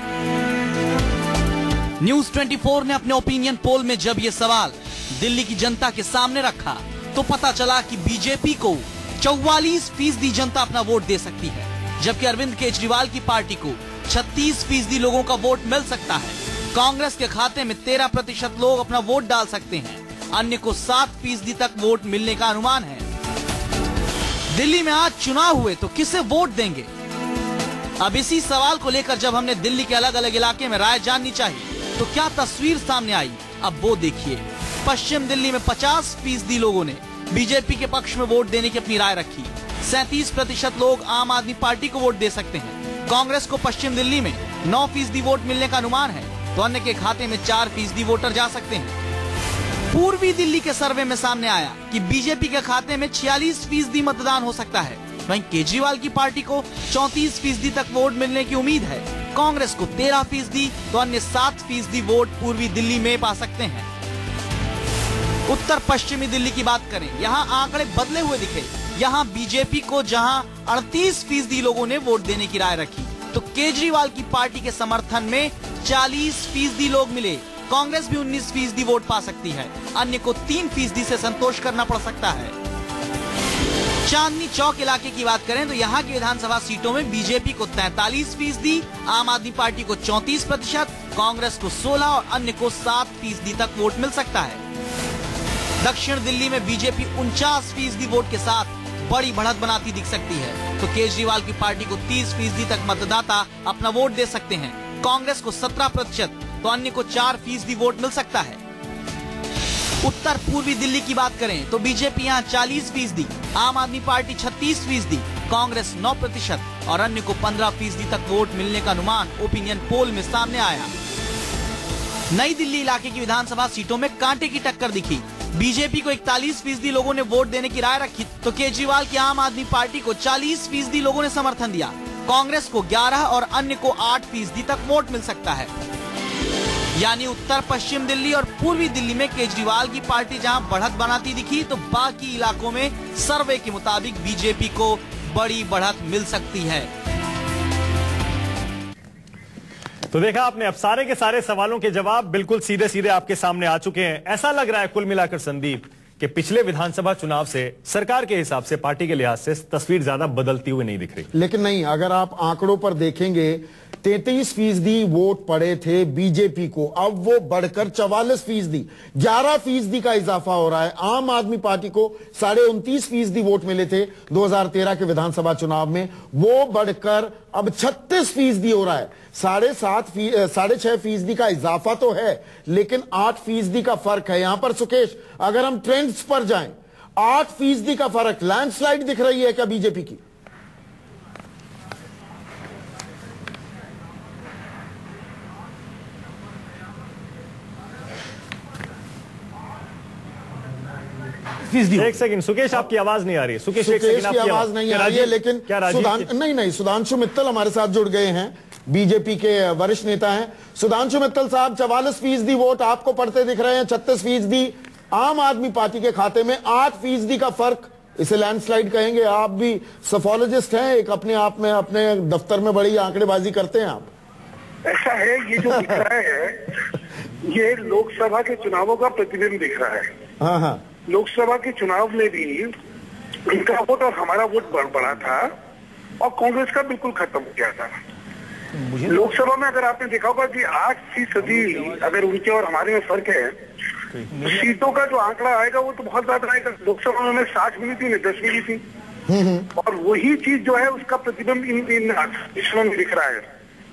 न्यूज 24 ने अपने ओपिनियन पोल में जब ये सवाल दिल्ली की जनता के सामने रखा तो पता चला कि बीजेपी को 44% जनता अपना वोट दे सकती है, जबकि अरविंद केजरीवाल की पार्टी को 36% लोगों का वोट मिल सकता है। कांग्रेस के खाते में 13% लोग अपना वोट डाल सकते हैं, अन्य को 7% तक वोट मिलने का अनुमान है। दिल्ली में आज चुनाव हुए तो किसे वोट देंगे? अब इसी सवाल को लेकर जब हमने दिल्ली के अलग अलग इलाके में राय जाननी चाहिए तो क्या तस्वीर सामने आई, अब वो देखिए। पश्चिम दिल्ली में 50% लोगों ने बीजेपी के पक्ष में वोट देने की अपनी राय रखी। 37% लोग आम आदमी पार्टी को वोट दे सकते हैं। कांग्रेस को पश्चिम दिल्ली में 9% वोट मिलने का अनुमान है, तो अन्य के खाते में 4% वोटर जा सकते हैं। पूर्वी दिल्ली के सर्वे में सामने आया कि बीजेपी के खाते में 46% मतदान हो सकता है, वहीं केजरीवाल की पार्टी को 34% तक वोट मिलने की उम्मीद है। कांग्रेस को 13%, तो अन्य 7% वोट पूर्वी दिल्ली में पा सकते हैं। उत्तर पश्चिमी दिल्ली की बात करें, यहाँ आंकड़े बदले हुए दिखे। यहाँ बीजेपी को जहाँ 38% लोगों ने वोट देने की राय रखी, तो केजरीवाल की पार्टी के समर्थन में 40% लोग मिले। कांग्रेस भी 19% वोट पा सकती है, अन्य को 3% से संतोष करना पड़ सकता है। चांदनी चौक इलाके की बात करें तो यहाँ की विधानसभा सीटों में बीजेपी को 43%, आम आदमी पार्टी को 34%, कांग्रेस को 16% और अन्य को 7% तक वोट मिल सकता है। दक्षिण दिल्ली में बीजेपी 49% वोट के साथ बड़ी बढ़त बनाती दिख सकती है, तो केजरीवाल की पार्टी को 30% तक मतदाता अपना वोट दे सकते हैं। कांग्रेस को 17%, तो अन्य को 4% वोट मिल सकता है। उत्तर पूर्वी दिल्ली की बात करें तो बीजेपी यहाँ 40%, आम आदमी पार्टी 36%, कांग्रेस 9% और अन्य को 15% तक वोट मिलने का अनुमान ओपिनियन पोल में सामने आया। नई दिल्ली इलाके की विधानसभा सीटों में कांटे की टक्कर दिखी। बीजेपी को 41% लोगों ने वोट देने की राय रखी, तो केजरीवाल की आम आदमी पार्टी को 40% लोगों ने समर्थन दिया। कांग्रेस को 11% और अन्य को 8% तक वोट मिल सकता है। यानी उत्तर पश्चिम दिल्ली और पूर्वी दिल्ली में केजरीवाल की पार्टी जहां बढ़त बनाती दिखी, तो बाकी इलाकों में सर्वे के मुताबिक बीजेपी को बड़ी बढ़त मिल सकती है। तो देखा आपने, अब सारे के सारे सवालों के जवाब बिल्कुल सीधे सीधे आपके सामने आ चुके हैं। ऐसा लग रहा है कुल मिलाकर संदीप कि पिछले विधानसभा चुनाव से सरकार के हिसाब से पार्टी के लिहाज से तस्वीर ज्यादा बदलती हुई नहीं दिख रही। लेकिन नहीं, अगर आप आंकड़ों पर देखेंगे 33% वोट पड़े थे बीजेपी को, अब वो बढ़कर 44%, 11% का इजाफा हो रहा है। आम आदमी पार्टी को 29.5% वोट मिले थे 2013 के विधानसभा चुनाव में, वो बढ़कर अब 36% हो रहा है। 6.5% का इजाफा तो है, लेकिन 8% का फर्क है। यहां पर सुकेश, अगर हम ट्रेंड्स पर जाएं, 8% का फर्क, लैंडस्लाइड दिख रही है क्या बीजेपी की? एक सेकंड सुकेश, आपकी आवाज नहीं आ रही है। सुकेश की आवाज नहीं आ रही है, लेकिन नहीं, सुधांशु मित्तल हमारे साथ जुड़ गए हैं, बीजेपी के वरिष्ठ नेता हैं। सुधांशु मित्तल साहब, 44% वोट आपको पड़ते दिख रहे हैं, 36% आम आदमी पार्टी के खाते में, 8% का फर्क, इसे लैंडस्लाइड कहेंगे? आप भी सोफोलॉजिस्ट हैं, एक अपने आप में अपने दफ्तर में बड़ी आंकड़ेबाजी करते हैं आप। ऐसा है, ये जो दिख रहा है ये लोकसभा के चुनावों का प्रतिबिंब दिख रहा है। हाँ हाँ, लोकसभा के चुनाव में भी उनका वोट और हमारा वोट बढ़ा था और कांग्रेस का बिल्कुल खत्म हो गया था। लोकसभा में अगर आपने देखा होगा कि 8% अगर उनके और हमारे में फर्क है, तो सीटों का जो आंकड़ा आएगा वो तो बहुत ज्यादा आएगा। लोकसभा में 60 मिली थी, 10 मिली थी, और वही चीज जो है उसका प्रतिबिंब इन इसमें दिख रहा है।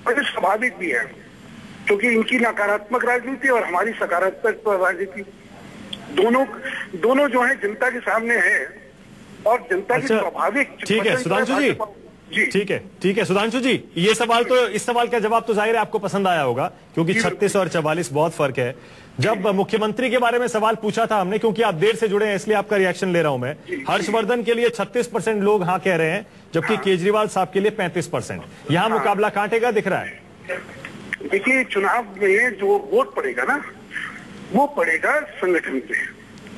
और ये स्वाभाविक भी है, क्योंकि इनकी नकारात्मक राजनीति और हमारी सकारात्मक राजनीति दोनों जो है जनता के सामने है, और जनता की स्वाभाविक। ठीक है सुधांशु जी, ठीक है सुधांशु जी, ये सवाल तो, इस सवाल का जवाब तो जाहिर है आपको पसंद आया होगा, क्योंकि 36 और 44 बहुत फर्क है। जब मुख्यमंत्री के बारे में सवाल पूछा था हमने, क्योंकि आप देर से जुड़े हैं इसलिए आपका रिएक्शन ले रहा हूं मैं, हर्षवर्धन के लिए 36% लोग हाँ कह रहे हैं, जबकि केजरीवाल साहब के लिए 35%। यहाँ मुकाबला कांटे का दिख रहा है। देखिए, चुनाव में जो वोट पड़ेगा ना, वो पड़ेगा संगठन पे।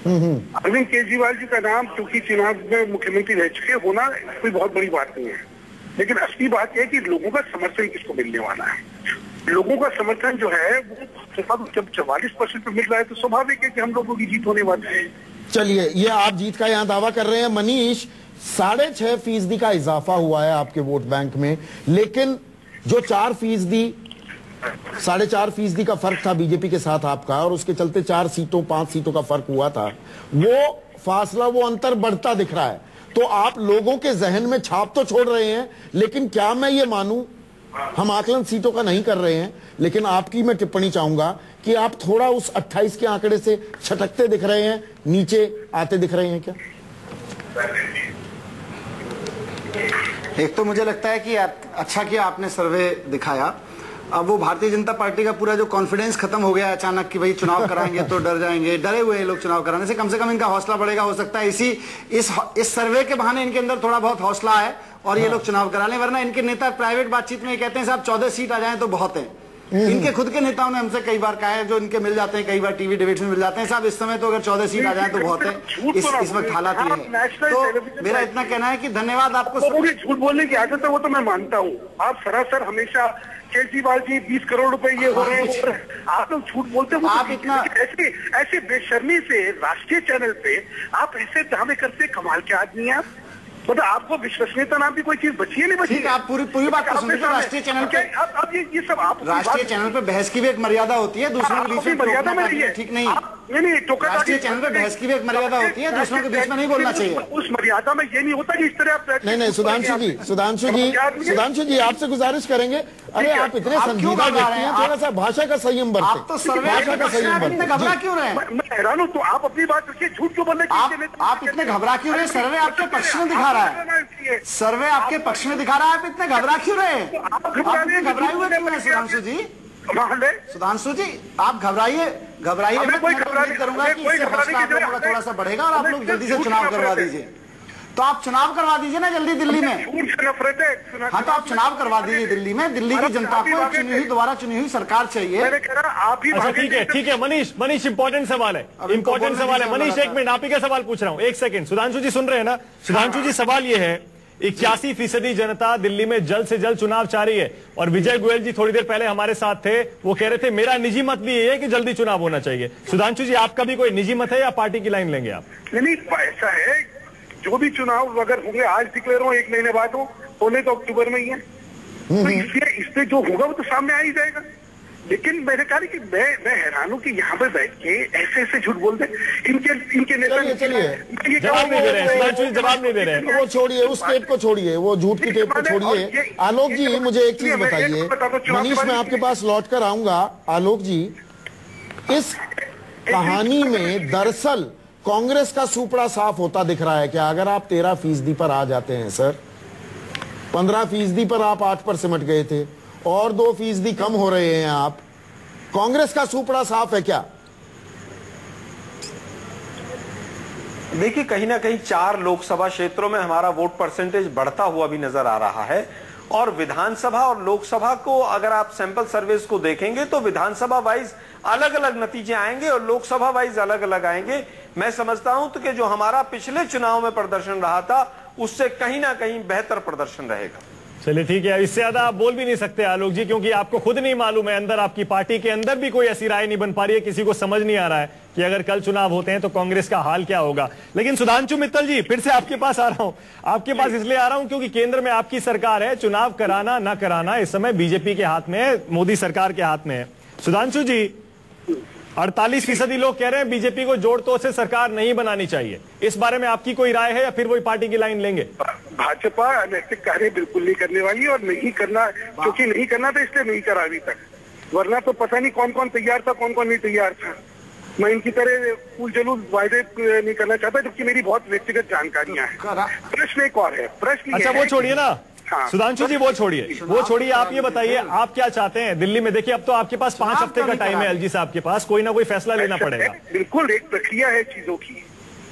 अरविंद केजरीवाल जी का नाम क्योंकि चुनाव में मुख्यमंत्री रह चुके होना कोई बहुत बड़ी बात नहीं है, लेकिन असली बात यह है कि लोगों का समर्थन किसको मिलने वाला है। लोगों का समर्थन जो है वो जब 44% पे मिल रहा है, तो स्वाभाविक है कि हम लोगों की जीत होने वाली है। चलिए, ये आप जीत का यहाँ दावा कर रहे हैं। मनीष, 6.5% का इजाफा हुआ है आपके वोट बैंक में, लेकिन जो 4%, 4.5% का फर्क था बीजेपी के साथ आपका, और उसके चलते 4 सीटों 5 सीटों का फर्क हुआ था, वो फासला, वो अंतर बढ़ता दिख रहा है। तो आप लोगों के जहन में छाप तो छोड़ रहे हैं, लेकिन क्या मैं ये मानूं, हम आकलन सीटों का नहीं कर रहे हैं, लेकिन आपकी मैं टिप्पणी चाहूंगा कि आप थोड़ा उस 28 के आंकड़े से छटकते दिख रहे हैं, नीचे आते दिख रहे हैं क्या? एक तो मुझे लगता है कि अच्छा किया आपने सर्वे दिखाया। अब वो भारतीय जनता पार्टी का पूरा जो कॉन्फिडेंस खत्म हो गया अचानक कि भाई चुनाव कराएंगे तो डर जाएंगे, डरे हुए लोग चुनाव कराने से, कम कम इनका हौसला बढ़ेगा। हो सकता है इस सर्वे के बहाने इनके अंदर थोड़ा बहुत हौसला है और ये लोग चुनाव करा लें, वरना इनके नेता प्राइवेट बातचीत में कहते हैं साहब 14 सीट आ जाए तो बहुत है। इनके खुद के नेताओं ने हमसे कई बार कहा है, जो इनके मिल जाते हैं, कई बार टीवी डिबेट्स में मिल जाते हैं, साहब इस समय तो अगर 14 सीट आ जाए तो बहुत है। इस वक्त हालात ये है। तो मेरा इतना कहना है कि धन्यवाद आपको। झूठ बोलने की आदत है, वो तो मैं मानता हूँ। आप सरासर हमेशा केजरीवाल जी 20 करोड़ रुपए ये हो रहे हैं, आप लोग झूठ बोलते हो। आप इतना ऐसे बेशर्मी से राष्ट्रीय चैनल पे आप ऐसे दावे करते, कमाल के आदमी हैं आप। मतलब आपको विश्वसनीयता नाम की कोई चीज बची है नहीं बची? ठीक है, आप पूरी बात को सुनिए। राष्ट्रीय चैनल पे अब ये सब आप राष्ट्रीय चैनल पे बहस की भी एक मर्यादा होती है, दूसरों के बीच में मर्यादा में रहिए। ठीक नहीं, राष्ट्रीय चैनल पे बहस की भी एक मर्यादा होती है, दूसरों के बीच में नहीं बोलना चाहिए। उस मर्यादा में ये नहीं होता कि इस तरह आप नहीं सुधांशु जी आपसे गुजारिश करेंगे, अरे आप इतने संजीदा व्यक्ति हैं, थोड़ा सा भाषा का संयम बरतें। आप तो सर्वे भाषा का संयम बरतें। घबरा क्यों रहे? मैं हैरान हूँ, तो आप अपनी बात रखिए, झूठ क्यों बोलने? आप इतने घबरा क्यों रहे? सर्वे आपके पक्ष में दिखा रहा है, सर्वे आपके पक्ष में दिखा रहा है, आप इतने घबरा क्यों रहे? आप घबराए हुए क्यों हैं सुधांशु जी? सुधांशु जी आप घबराइए मैं उम्मीद करूंगा कि इससे हौसला आप लोगों का थोड़ा सा बढ़ेगा और आप लोग जल्दी से चुनाव करवा दीजिए। तो आप चुनाव करवा दीजिए ना जल्दी दिल्ली में। हाँ, तो आप चुनाव करवा दीजिए दिल्ली में। दिल्ली की जनता को दोबारा चुनी हुई सरकार चाहिए। अच्छा ठीक है मनीष इंपॉर्टेंट सवाल है, मनीष एक मिनट, आप ही का सवाल पूछ रहा हूँ, एक सेकंड। सुधांशु जी सुन रहे हैं ना? सुधांशु जी सवाल ये है, 81% जनता दिल्ली में जल्द से जल्द चुनाव चाह रही है, और विजय गोयल जी थोड़ी देर पहले हमारे साथ थे, वो कह रहे थे मेरा निजी मत भी ये है कि जल्दी चुनाव होना चाहिए। सुधांशु जी आपका भी कोई निजी मत है या पार्टी की लाइन लेंगे आप? नहीं, ऐसा है, जो भी चुनाव अगर होंगे आज डिक्लेयर हो, 1 महीने बाद होने तो अक्टूबर में ही है, तो इससे जो होगा वो तो सामने आ ही जाएगा। लेकिन मैंने कहा कि मैं हैरान हूँ कि यहाँ पे बैठ के ऐसे झूठ बोलते इनके नेता। चलिए जवाब नहीं दे रहे हैं, जवाब नहीं दे रहे हैं। वो छोड़िए, उस टेप को छोड़िए, वो झूठ की टेप को छोड़िए। आलोक जी मुझे एक चीज बताइए, मनीष मैं आपके पास लौट कर आऊंगा। आलोक जी, इस कहानी में दरअसल कांग्रेस का सुपड़ा साफ होता दिख रहा है क्या? अगर आप 13% पर आ जाते हैं सर, 15% पर आप 8 पर सिमट गए थे और 2% कम हो रहे हैं आप, कांग्रेस का सुपड़ा साफ है क्या? देखिए, कहीं ना कहीं 4 लोकसभा क्षेत्रों में हमारा वोट परसेंटेज बढ़ता हुआ भी नजर आ रहा है, और विधानसभा और लोकसभा को अगर आप सैंपल सर्वेस को देखेंगे तो विधानसभा वाइज अलग अलग नतीजे आएंगे और लोकसभा वाइज अलग अलग आएंगे। मैं समझता हूं तो कि जो हमारा पिछले चुनाव में प्रदर्शन रहा था उससे कहीं ना कहीं बेहतर प्रदर्शन रहेगा। चलिए ठीक है, इससे ज्यादा आप बोल भी नहीं सकते आलोक जी, क्योंकि आपको खुद नहीं मालूम है, अंदर आपकी पार्टी के अंदर भी कोई ऐसी राय नहीं बन पा रही है, किसी को समझ नहीं आ रहा है कि अगर कल चुनाव होते हैं तो कांग्रेस का हाल क्या होगा। लेकिन सुधांशु मित्तल जी, फिर से आपके पास आ रहा हूं, आपके पास इसलिए आ रहा हूं क्योंकि केंद्र में आपकी सरकार है, चुनाव कराना ना कराना इस समय बीजेपी के हाथ में है, मोदी सरकार के हाथ में है। सुधांशु जी, 48% लोग कह रहे हैं बीजेपी को जोड़ तोड़ से सरकार नहीं बनानी चाहिए, इस बारे में आपकी कोई राय है या फिर वही पार्टी की लाइन लेंगे? भाजपा अनैतिक कार्य बिल्कुल नहीं करने वाली, और नहीं करना, क्योंकि नहीं करना था इसलिए नहीं करा अभी तक, वरना तो पता नहीं कौन कौन तैयार था कौन कौन नहीं तैयार था। मैं इनकी तरह फूल जलूल वायदे नहीं करना चाहता, जबकि मेरी बहुत व्यक्तिगत जानकारियां हैं। प्रश्न एक और है, प्रश्न अच्छा वो छोड़िए ना सुधांशु जी, वो छोड़िए, आप ये बताइए आप क्या चाहते हैं दिल्ली में? देखिए अब तो आपके पास 5 हफ्ते का टाइम है एलजी साहब के पास, कोई ना कोई फैसला लेना पड़ेगा। बिल्कुल, एक प्रक्रिया है चीजों की,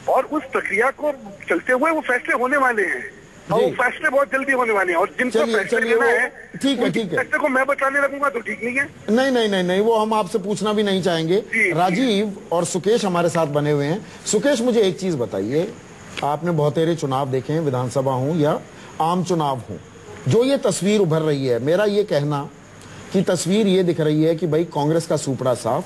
और उस प्रक्रिया को चलते हुए वो फैसले होने वाले हैं, और वो फैसले बहुत जल्दी होने वाले हैं, और जिनको फैसले लेना है ठीक है फैसले को मैं बताने लगूंगा तो ठीक नहीं है। नहीं, वो हम आपसे पूछना भी नहीं चाहेंगे। राजीव और सुकेश हमारे साथ बने हुए हैं। सुकेश, मुझे एक चीज बताइए, आपने बहुतेरे चुनाव देखे हैं, विधानसभा हो या आम चुनाव हो, जो ये तस्वीर उभर रही है, मेरा ये कहना कि तस्वीर ये दिख रही है कि भाई कांग्रेस का सुपड़ा साफ,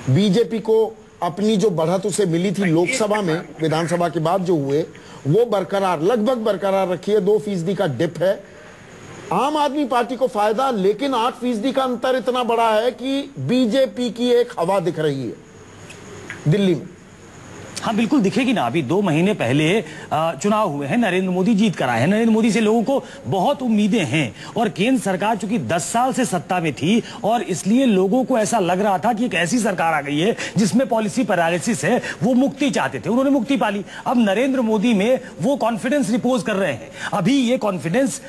बीजेपी को अपनी जो बढ़त उसे मिली थी लोकसभा में, विधानसभा के बाद जो हुए वो बरकरार, लगभग बरकरार रखी है, 2% का डिप है। आम आदमी पार्टी को फायदा, लेकिन 8% का अंतर इतना बड़ा है कि बीजेपी की एक हवा दिख रही है दिल्ली में। हाँ बिल्कुल दिखेगी ना। अभी 2 महीने पहले चुनाव हुए हैं, नरेंद्र मोदी जीत कर आए हैं, नरेंद्र मोदी से लोगों को बहुत उम्मीदें हैं, और केंद्र सरकार चूंकि 10 साल से सत्ता में थी और इसलिए लोगों को ऐसा लग रहा था कि एक ऐसी सरकार आ गई है जिसमें पॉलिसी पैरालिसिस है, वो मुक्ति चाहते थे, उन्होंने मुक्ति पाली। अब नरेंद्र मोदी में वो कॉन्फिडेंस रिपोज कर रहे हैं। अभी ये कॉन्फिडेंस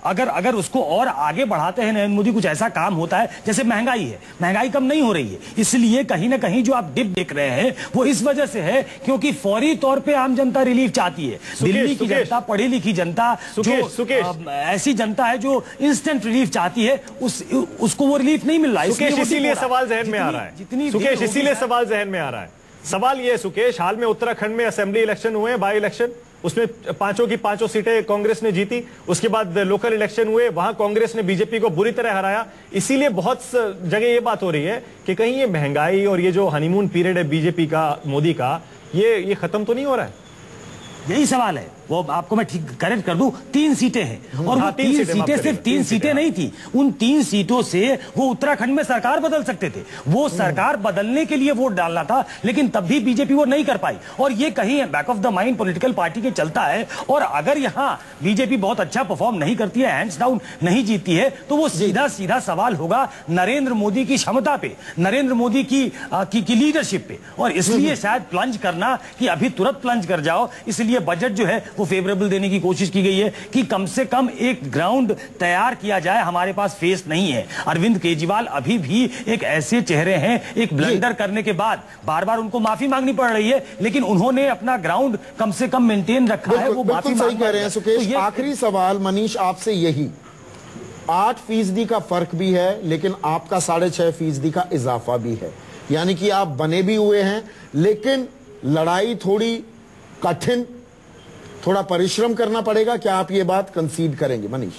अगर उसको और आगे बढ़ाते हैं नरेंद्र मोदी, कुछ ऐसा काम होता है, जैसे महंगाई है, महंगाई कम नहीं हो रही है, इसलिए कहीं ना कहीं जो आप डिप देख रहे हैं वो इस वजह से है क्योंकि फौरी तौर पे आम जनता रिलीफ चाहती है। दिल्ली की जनता, पढ़ी लिखी जनता, जो ऐसी जनता है जो इंस्टेंट रिलीफ चाहती है, उसको वो रिलीफ नहीं मिल रहा है। इसीलिए सवाल जहन में आ रहा है सुकेश, इसीलिए सवाल जहन में आ रहा है। सवाल ये सुकेश, हाल में उत्तराखंड में असेंबली इलेक्शन हुए, बाई इलेक्शन, उसमें 5 की 5 सीटें कांग्रेस ने जीती। उसके बाद लोकल इलेक्शन हुए, वहां कांग्रेस ने बीजेपी को बुरी तरह हराया। इसीलिए बहुत जगह ये बात हो रही है कि कहीं ये महंगाई और ये जो हनीमून पीरियड है बीजेपी का, मोदी का, ये खत्म तो नहीं हो रहा है। यही सवाल है। वो आपको मैं ठीक करेक्ट कर दूं, 3 सीटें हैं और वो 3 सीटें सिर्फ 3 सीटें नहीं थी। उन 3 सीटों से वो उत्तराखंड में सरकार बदल सकते थे। वो सरकार बदलने के लिए वोट डालना था, लेकिन तब भी बीजेपी वो नहीं कर पाई। और ये कहीं back of the mind political party के चलता है। और अगर यहाँ बीजेपी बहुत अच्छा परफॉर्म नहीं करती है, हैंड्स डाउन नहीं जीतती है, तो वो सीधा सीधा सवाल होगा नरेंद्र मोदी की क्षमता पे, नरेंद्र मोदी की लीडरशिप पे। और इसलिए शायद प्लंज करना कि अभी तुरंत प्लंज कर जाओ, इसलिए बजट जो है वो फेवरेबल देने की कोशिश की गई है कि कम से कम एक ग्राउंड तैयार किया जाए। हमारे पास फेस नहीं है। अरविंद केजरीवाल अभी भी एक ऐसे चेहरे हैं, एक ब्लंडर करने के बाद बार बार उनको माफी मांगनी पड़ रही है, लेकिन उन्होंने अपना ग्राउंड कम से कम मेंटेन रखा है। वो माफी सही कह रहे हैं सुकेश। तो आखिरी सवाल मनीष आपसे यही, 8% का फर्क भी है, लेकिन आपका 6.5% का इजाफा भी है, यानी कि आप बने भी हुए हैं, लेकिन लड़ाई थोड़ी कठिन, थोड़ा परिश्रम करना पड़ेगा। क्या आप ये बात कंसीड करेंगे मनीष?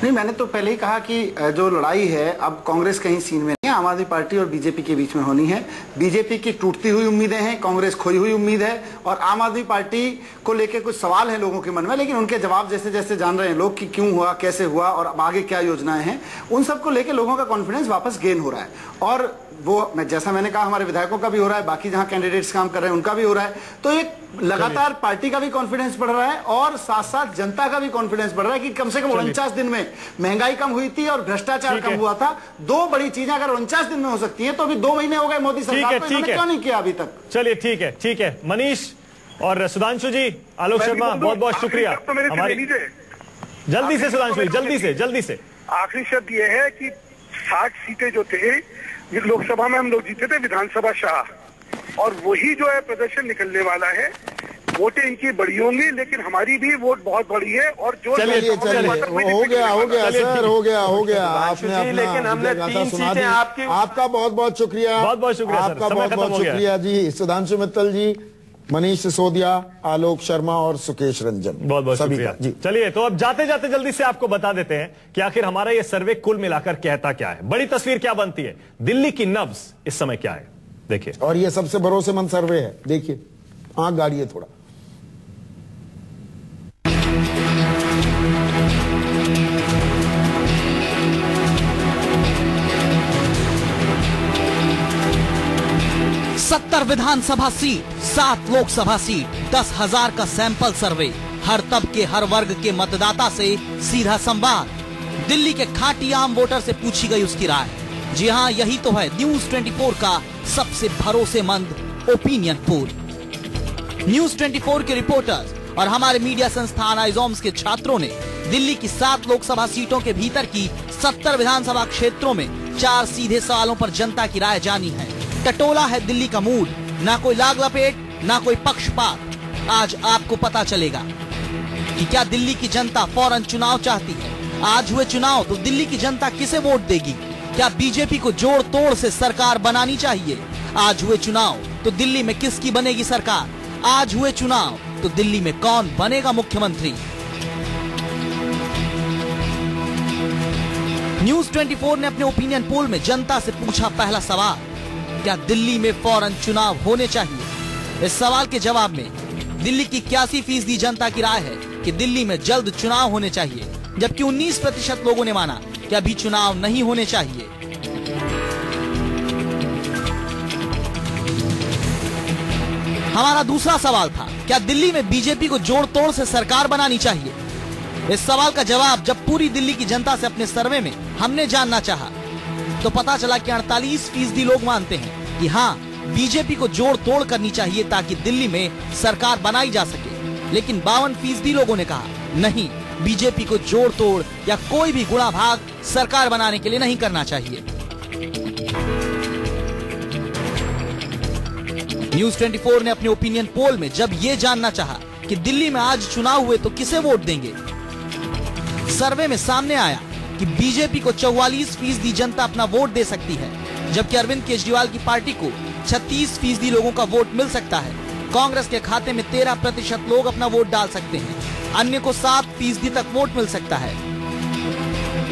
नहीं, मैंने तो पहले ही कहा कि जो लड़ाई है अब कांग्रेस कहीं सीन में नहीं है, आम आदमी पार्टी और बीजेपी के बीच में होनी है। बीजेपी की टूटती हुई उम्मीदें हैं, कांग्रेस खोई हुई उम्मीद है, और आम आदमी पार्टी को लेकर कुछ सवाल है लोगों के मन में, लेकिन उनके जवाब जैसे जैसे जान रहे हैं लोग कि क्यों हुआ, कैसे हुआ और अब आगे क्या योजनाएं हैं, उन सबको लेकर लोगों का कॉन्फिडेंस वापस गेन हो रहा है। और वो जैसा मैंने कहा, हमारे विधायकों का भी हो रहा है, बाकी जहां कैंडिडेट्स काम कर रहे हैं उनका भी हो रहा है। तो एक लगातार पार्टी का भी कॉन्फिडेंस बढ़ रहा है और साथ साथ जनता का भी कॉन्फिडेंस बढ़ रहा है कि कम से कम 49 दिन में महंगाई कम हुई थी और भ्रष्टाचार कम हुआ था। 2 बड़ी चीजें अगर 49 दिन में हो सकती है, तो अभी 2 महीने हो गए मोदी सरकार को, इन्होंने क्यों नहीं किया अभी तक? चलिए ठीक है मनीष और सुधांशु जी, आलोक शर्मा, बहुत बहुत शुक्रिया। जल्दी से सुधांशु, जल्दी से आखिरी शब्द ये है कि 60 सीटें जो थे लोकसभा में हम लोग जीते थे, विधानसभा शाह, और वही जो है प्रदर्शन निकलने वाला है। वोटें इनकी बड़ी होंगी, लेकिन हमारी भी वोट बहुत बड़ी है। और जो चलिए हो गया सर, हो गया आपने अपना, लेकिन हमने 3 सीटें आपकी। आपका बहुत बहुत शुक्रिया, आपका बहुत बहुत शुक्रिया जी। सुधांशु मित्तल जी, मनीष सिसोदिया, आलोक शर्मा और सुकेश रंजन, बहुत बहुत शुक्रिया जी। चलिए, तो अब जाते जाते जल्दी से आपको बता देते हैं कि आखिर हमारा ये सर्वे कुल मिलाकर कहता क्या है, बड़ी तस्वीर क्या बनती है, दिल्ली की नब्ज इस समय क्या है, देखिए। और ये सबसे भरोसेमंद सर्वे है, देखिए, आंख गाड़िए थोड़ा। सत्तर विधानसभा सीट, 7 लोकसभा सीट, 10,000 का सैंपल सर्वे, हर तबके हर वर्ग के मतदाता से सीधा संवाद, दिल्ली के खाटी आम वोटर से पूछी गई उसकी राय। जी हाँ, यही तो है न्यूज 24 का सबसे भरोसेमंद ओपिनियन पोल। न्यूज 24 के रिपोर्टर्स और हमारे मीडिया संस्थान आइजोम्स के छात्रों ने दिल्ली की 7 लोकसभा सीटों के भीतर की 70 विधानसभा क्षेत्रों में 4 सीधे सवालों पर जनता की राय जानी है। टटोला है दिल्ली का मूड, ना कोई लाग लपेट, ना कोई पक्षपात। आज आपको पता चलेगा कि क्या दिल्ली की जनता फौरन चुनाव चाहती है। आज हुए चुनाव तो दिल्ली की जनता किसे वोट देगी? क्या बीजेपी को जोड़ तोड़ से सरकार बनानी चाहिए? आज हुए चुनाव तो दिल्ली में किसकी बनेगी सरकार? आज हुए चुनाव तो दिल्ली में कौन बनेगा मुख्यमंत्री? न्यूज 24 ने अपने ओपिनियन पोल में जनता से पूछा पहला सवाल, क्या दिल्ली में फौरन चुनाव होने चाहिए? इस सवाल के जवाब में दिल्ली की 81% जनता की राय है कि दिल्ली में जल्द चुनाव होने चाहिए, जबकि 19% लोगों ने माना कि अभी चुनाव नहीं होने चाहिए। हमारा दूसरा सवाल था, क्या दिल्ली में बीजेपी को जोड़ तोड़ से सरकार बनानी चाहिए? इस सवाल का जवाब जब पूरी दिल्ली की जनता से अपने सर्वे में हमने जानना चाहा, तो पता चला कि 48% लोग मानते हैं कि हाँ, बीजेपी को जोड़ तोड़ करनी चाहिए ताकि दिल्ली में सरकार बनाई जा सके। लेकिन 52% लोगों ने कहा नहीं, बीजेपी को जोड़ तोड़ या कोई भी गुणा भाग सरकार बनाने के लिए नहीं करना चाहिए। न्यूज 24 ने अपने ओपिनियन पोल में जब ये जानना चाहा कि दिल्ली में आज चुनाव हुए तो किसे वोट देंगे, सर्वे में सामने आया कि बीजेपी को 44% जनता अपना वोट दे सकती है, जबकि अरविंद केजरीवाल की पार्टी को 36% लोगों का वोट मिल सकता है। कांग्रेस के खाते में 13% लोग अपना वोट डाल सकते हैं, अन्य को 7% तक वोट मिल सकता है।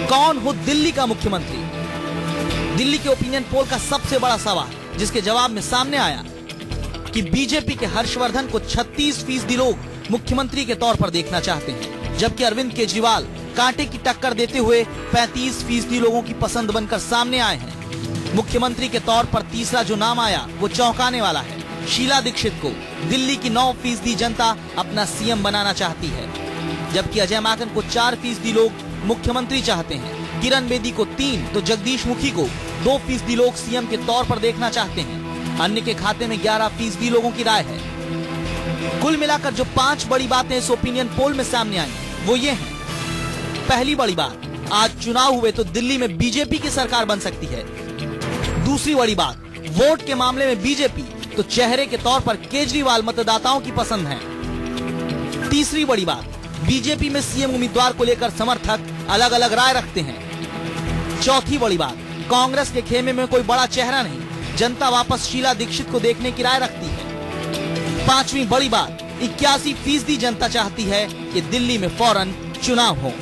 कौन हो दिल्ली का मुख्यमंत्री? दिल्ली के ओपिनियन पोल का सबसे बड़ा सवाल, जिसके जवाब में सामने आया कि बीजेपी के हर्षवर्धन को 36% लोग मुख्यमंत्री के तौर पर देखना चाहते हैं, जबकि अरविंद केजरीवाल कांटे की टक्कर देते हुए 35% लोगों की पसंद बनकर सामने आए हैं। मुख्यमंत्री के तौर पर तीसरा जो नाम आया वो चौंकाने वाला है। शीला दीक्षित को दिल्ली की 9% जनता अपना सीएम बनाना चाहती है, जबकि अजय माकन को 4% लोग मुख्यमंत्री चाहते हैं। किरण बेदी को 3 तो जगदीश मुखी को 2% लोग सीएम के तौर पर देखना चाहते हैं। अन्य के खाते में 11% लोगों की राय है। कुल मिलाकर जो 5 बड़ी बातें इस ओपिनियन पोल में सामने आई वो ये हैं। पहली बड़ी बात, आज चुनाव हुए तो दिल्ली में बीजेपी की सरकार बन सकती है। दूसरी बड़ी बात, वोट के मामले में बीजेपी तो चेहरे के तौर पर केजरीवाल मतदाताओं की पसंद है। तीसरी बड़ी बात, बीजेपी में सीएम उम्मीदवार को लेकर समर्थक अलग अलग राय रखते हैं। चौथी बड़ी बात, कांग्रेस के खेमे में कोई बड़ा चेहरा नहीं, जनता वापस शीला दीक्षित को देखने की राय रखती है। पांचवी बड़ी बात, 81% जनता चाहती है कि दिल्ली में फौरन चुनाव हो।